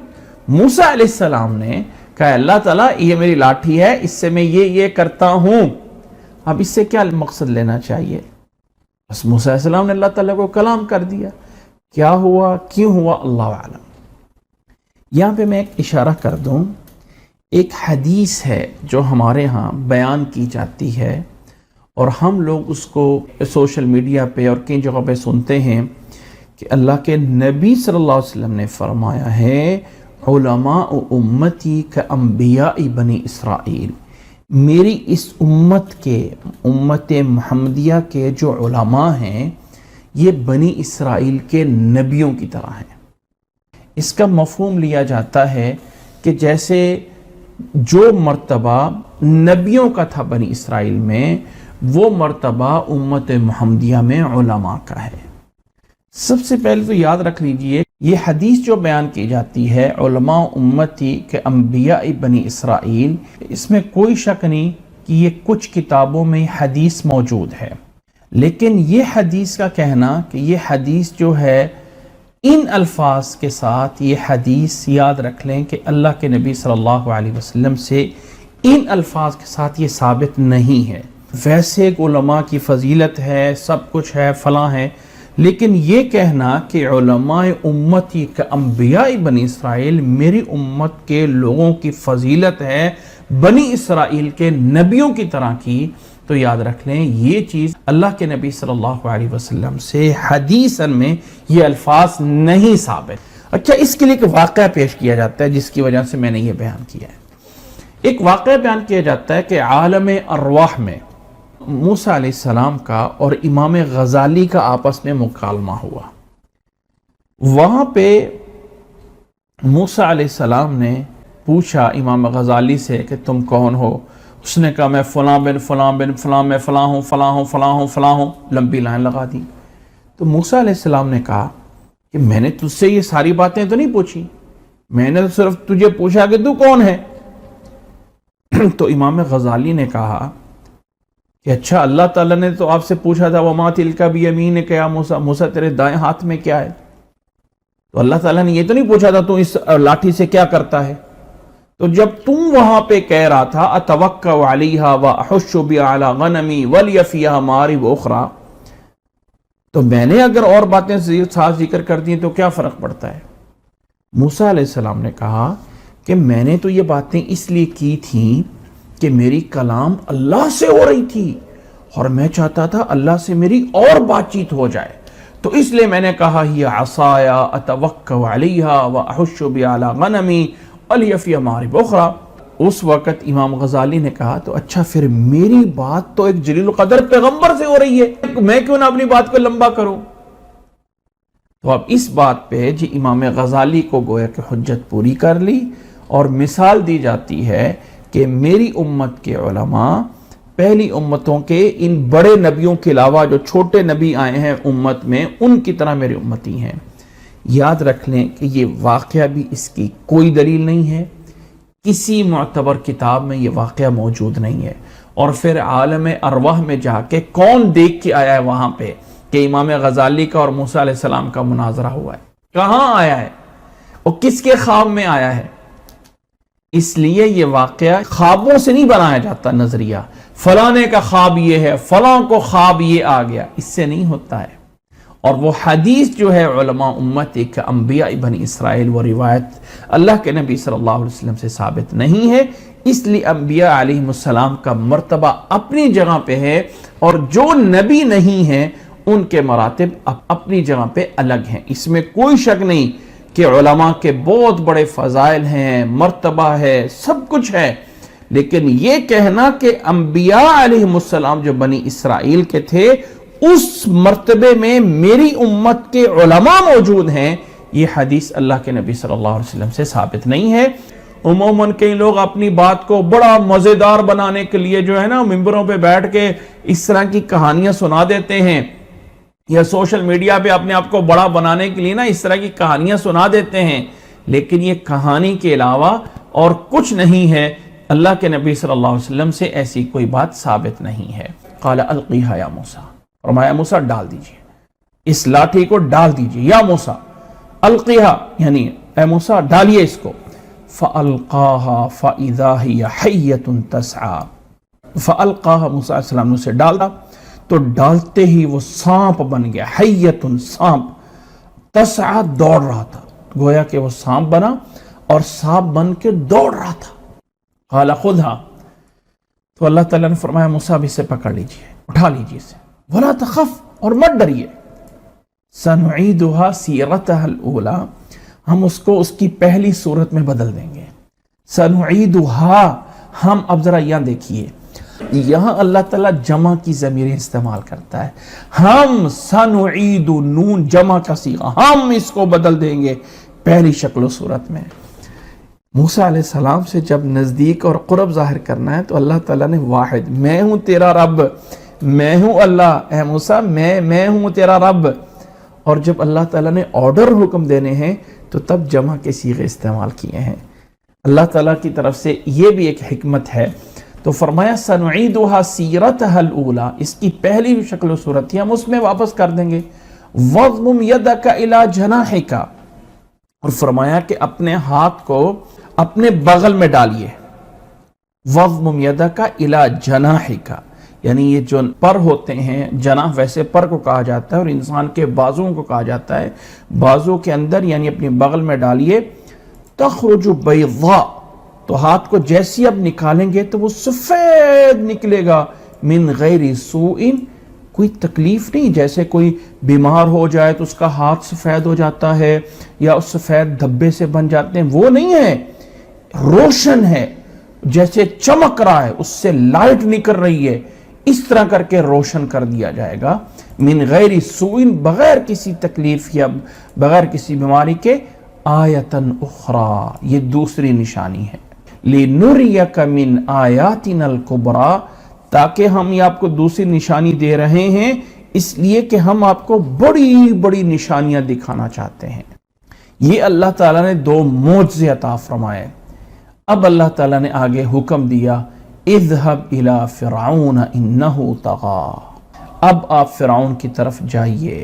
موسیٰ علیہ السلام نے کہا اللہ تعالیٰ یہ میری لاٹھی ہے، اس سے میں یہ کرتا ہوں. اب اس سے کیا مقصد لینا چاہیے؟ بس موسیٰ علیہ السلام نے اللہ تعالیٰ کو کلام کر دیا. کیا ہوا کیوں ہوا اللہ عالم. یہاں پہ میں ایک اشارہ کر دوں، ایک حدیث ہے جو ہمارے ہاں بیان کی جاتی ہے اور ہم لوگ اس کو سوشل میڈیا پہ اور کئی جگہ پہ سنتے ہیں کہ اللہ کے نبی صلی اللہ علیہ وسلم نے فرمایا ہے علماء امتی کانبیاء بنی اسرائیل، میری اس امت کے، امت محمدیہ کے جو علماء ہیں یہ بنی اسرائیل کے نبیوں کی طرح ہیں. اس کا مفہوم لیا جاتا ہے کہ جیسے جو مرتبہ نبیوں کا تھا بنی اسرائیل میں، وہ مرتبہ امت محمدیہ میں علماء کا ہے. سب سے پہلے تو یاد رکھ لیجئے یہ حدیث جو بیان کی جاتی ہے علماء امتی کے انبیاء بنی اسرائیل، اس میں کوئی شک نہیں کہ یہ کچھ کتابوں میں حدیث موجود ہے، لیکن یہ حدیث کا کہنا کہ یہ حدیث جو ہے ان الفاظ کے ساتھ، یہ حدیث یاد رکھ لیں کہ اللہ کے نبی صلی اللہ علیہ وسلم سے ان الفاظ کے ساتھ یہ ثابت نہیں ہے. ویسے علماء کی فضیلت ہے، سب کچھ ہے، فلاں ہے، لیکن یہ کہنا کہ علماء امتی کا انبیاء بنی اسرائیل میری امت کے لوگوں کی فضیلت ہے بنی اسرائیل کے نبیوں کی طرح کی، تو یاد رکھ لیں یہ چیز اللہ کے نبی صلی اللہ علیہ وسلم سے حدیثاً میں یہ الفاظ نہیں ثابت. اچھا، اس کے لیے ایک واقعہ پیش کیا جاتا ہے جس کی وجہ سے میں نے یہ بیان کیا ہے. ایک واقعہ بیان کیا جاتا ہے کہ عالم ارواح میں موسیٰ علیہ السلام کا اور امام غزالی کا آپس میں مکالمہ ہوا. وہاں پہ موسیٰ علیہ السلام نے پوچھا امام غزالی سے کہ تم کون ہو؟ اس نے کہا میں فلاں بن فلاں بن فلاں، میں فلاں ہوں فلاں ہوں فلاں ہوں فلاں ہوں، لمبی لائن لگا دی. تو موسیٰ علیہ السلام نے کہا کہ میں نے تجھ سے یہ ساری باتیں تو نہیں پوچھی، میں نے تو صرف تجھے پوچھا کہ تو کون ہے۔ تو امام غزالی نے کہا کہ اچھا اللہ تعالیٰ نے تو آپ سے پوچھا تھا وَمَا تِلْكَ بِيَمِينِكَ يَا موسیٰ، موسیٰ تیرے دائیں ہاتھ میں کیا ہے؟ تو اللہ تعالیٰ نے یہ تو نہیں پوچھا تھا تو اس لاٹھی سے کیا کرتا ہے؟ تو جب تم وہاں پہ کہہ رہا تھا أَتَوَكَّوْ عَلَيْهَا وَأَحُشُّ بِهَا عَلَى غَنَمِي وَلِيَ فِيهَا مَآرِبُ أُخْرَى، تو میں نے اگر اور باتیں ساتھ ذکر کر دی تو کیا فرق پڑتا ہے؟ موسیٰ علیہ السلام نے کہا کہ میں نے تو یہ باتیں اس لیے کی تھیں کہ میری کلام اللہ سے ہو رہی تھی اور میں چاہتا تھا اللہ سے میری اور بات چیت ہو جائے، تو اس لیے میں نے کہا ہی عصایا اتوکل علیہا واحش بها علی غنمی ولی فیہا مآرب اخری۔ اس وقت امام غزالی نے کہا تو اچھا پھر میری بات تو ایک جلیل القدر پیغمبر سے ہو رہی ہے، میں کیوں نہ اپنی بات کو لمبا کروں؟ تو اب اس بات پہ جی امام غزالی کو گویا کہ حجت پوری کر لی، اور مثال دی جاتی ہے کہ میری امت کے علماء پہلی امتوں کے ان بڑے نبیوں کے علاوہ جو چھوٹے نبی آئے ہیں امت میں ان کی طرح میرے امتی ہیں۔ یاد رکھ لیں کہ یہ واقعہ بھی اس کی کوئی دلیل نہیں ہے، کسی معتبر کتاب میں یہ واقعہ موجود نہیں ہے، اور پھر عالم ارواح میں جا کے کون دیکھ کے آیا ہے وہاں پہ کہ امام غزالی کا اور موسیٰ علیہ السلام کا مناظرہ ہوا ہے؟ کہاں آیا ہے اور کس کے خواب میں آیا ہے؟ اس لیے یہ واقعہ خوابوں سے نہیں بنایا جاتا نظریہ، فلانے کا خواب یہ ہے، فلاں کو خواب یہ آ گیا، اس سے نہیں ہوتا ہے۔ اور وہ حدیث جو ہے علماء امت ایک انبیاء بنی اسرائیل، وہ روایت اللہ کے نبی صلی اللہ علیہ وسلم سے ثابت نہیں ہے، اس لیے انبیاء علیہ السلام کا مرتبہ اپنی جگہ پہ ہے، اور جو نبی نہیں ہیں ان کے مراتب اپنی جگہ پہ الگ ہیں۔ اس میں کوئی شک نہیں کہ علماء کے بہت بڑے فضائل ہیں، مرتبہ ہے، سب کچھ ہے، لیکن یہ کہنا کہ انبیاء علیہ السلام جو بنی اسرائیل کے تھے اس مرتبے میں میری امت کے علماء موجود ہیں، یہ حدیث اللہ کے نبی صلی اللہ علیہ وسلم سے ثابت نہیں ہے۔ عموماً کئی لوگ اپنی بات کو بڑا مزیدار بنانے کے لیے جو ہے نا ممبروں پہ بیٹھ کے اس طرح کی کہانیاں سنا دیتے ہیں، یا سوشل میڈیا پہ اپنے آپ کو بڑا بنانے کے لیے نا اس طرح کی کہانیاں سنا دیتے ہیں، لیکن یہ کہانی کے علاوہ اور کچھ نہیں ہے۔ اللہ کے نبی صلی اللہ علیہ وسلم سے ایسی کوئی بات ثابت نہیں ہے۔ قال القیہا یا موسیٰ، فرمایا موسیٰ ڈال دیجئے، اس لاٹھی کو ڈال دیجئے، یا موسیٰ القیہا یعنی اے موسیٰ ڈالیے اس کو۔ فالقاہا فاذا ہی حیۃ تسعی، فالقاہا موسیٰ علیہ السلام نے اسے ڈالا تو ڈالتے ہی وہ سانپ بن گیا، حیۃ سانپ، تسعی دوڑ رہا تھا، گویا کہ وہ سانپ بنا اور سانپ بن کے دوڑ رہا تھا۔ قال خذھا، تو اللہ تعالیٰ نے فرمایا موسیٰ بھی اسے پکڑ لیجئے، اٹھا لیجئے اسے، ولا تخف، اور مت ڈریے، سنعیدھا سیرتھا الاولی، ہم اس کو اس کی پہلی صورت میں بدل دیں گے۔ سنعیدھا، ہم، اب ذرا یہاں دیکھیے، یہاں اللہ تعالیٰ جمع کی ضمیریں استعمال کرتا ہے، ہم، سنعید، نون جمع کا صیغہ، ہم اس کو بدل دیں گے پہلی شکل و صورت میں۔ موسیٰ علیہ السلام سے جب نزدیک اور قرب ظاہر کرنا ہے تو اللہ تعالیٰ نے واحد، میں ہوں تیرا رب، میں ہوں اللہ، اے موسیٰ میں ہوں تیرا رب، اور جب اللہ تعالیٰ نے آرڈر حکم دینے ہیں تو تب جمع کے صیغے استعمال کیے ہیں۔ اللہ تعالیٰ کی طرف سے یہ بھی ایک حکمت ہے، تو فرمایا سنعیدھا سیرتھا الاولی، اس کی پہلی شکل و صورت تھی، ہم اس میں واپس کر دیں گے۔ وَضْمُمْ يَدَكَ إِلَى جَنَاحِكَ، اور فرمایا کہ اپنے ہاتھ کو اپنے بغل میں ڈالیے۔ وَضْمُمْ يَدَكَ إِلَى جَنَاحِكَ، یعنی یہ جو پر ہوتے ہیں، جناح ویسے پر کو کہا جاتا ہے اور انسان کے بازوں کو کہا جاتا ہے، بازوں کے اندر یعنی اپنے بغل میں ڈالیے۔ تخرج بیضاء، تو ہاتھ کو جیسی اب نکالیں گے تو وہ سفید نکلے گا، من غیر سوء، کوئی تکلیف نہیں، جیسے کوئی بیمار ہو جائے تو اس کا ہاتھ سفید ہو جاتا ہے یا اس سفید دھبے سے بن جاتے ہیں، وہ نہیں ہے، روشن ہے، جیسے چمک رہا ہے، اس سے لائٹ نکل رہی ہے، اس طرح کر کے روشن کر دیا جائے گا، من غیر سوء، بغیر کسی تکلیف یا بغیر کسی بیماری کے، آیتن اخری، یہ دوسری نشانی ہے، لنریک من آیاتنا الکبریٰ، تاکہ ہم یہ آپ کو دوسری نشانی دے رہے ہیں اس لیے کہ ہم آپ کو بڑی بڑی نشانیاں دکھانا چاہتے ہیں۔ یہ اللہ تعالیٰ نے 2 معجزے عطا فرمائے۔ اب اللہ تعالیٰ نے آگے حکم دیا اذهب الى فرعون انه طغى، اب آپ فرعون کی طرف جائیے،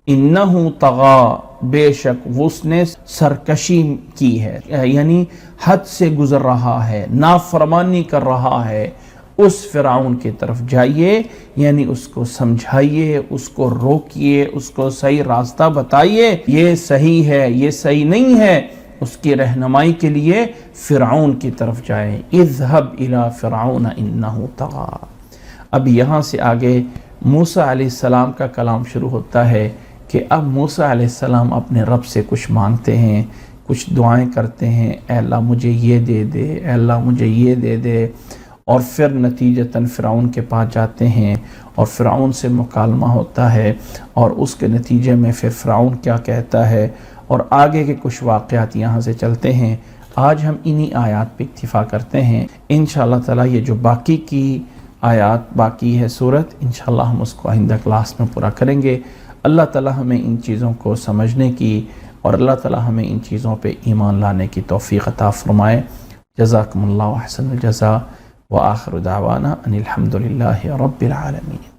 انه طغى، بے شک اس نے سرکشی کی ہے، یعنی حد سے گزر رہا ہے، نافرمانی کر رہا ہے، اس فرعون کی طرف جائیے، یعنی اس کو سمجھائیے، اس کو روکیے، اس کو صحیح راستہ بتائیے، یہ صحیح ہے، یہ صحیح نہیں ہے، اس کی رہنمائی کے لیے فرعون کی طرف جائیں۔ اذهب الى فرعون انه طغى۔ اب یہاں سے آگے موسیٰ علیہ السلام کا کلام شروع ہوتا ہے کہ اب موسیٰ علیہ السلام اپنے رب سے کچھ مانگتے ہیں، کچھ دعائیں کرتے ہیں، اے اللہ مجھے یہ دے دے، اے اللہ مجھے یہ دے دے، اور پھر نتیجتاً فرعون کے پاس جاتے ہیں اور فرعون سے مکالمہ ہوتا ہے، اور اس کے نتیجے میں پھر فرعون کیا کہتا ہے، اور آگے کے کچھ واقعات یہاں سے چلتے ہیں۔ آج ہم انہی آیات پہ اکتفا کرتے ہیں، انشاءاللہ تعالیٰ یہ جو باقی کی آیات باقی ہے سورت، انشاءاللہ ہم اس کو آئندہ کلاس میں پورا کریں گے۔ اللہ تعالیٰ ہمیں ان چیزوں کو سمجھنے کی اور اللہ تعالیٰ ہمیں ان چیزوں پہ ایمان لانے کی توفیق عطا فرمائے۔ جزاکم اللہ احسن الجزاء، وآخر دعوانا ان الحمد للہ رب العالمین۔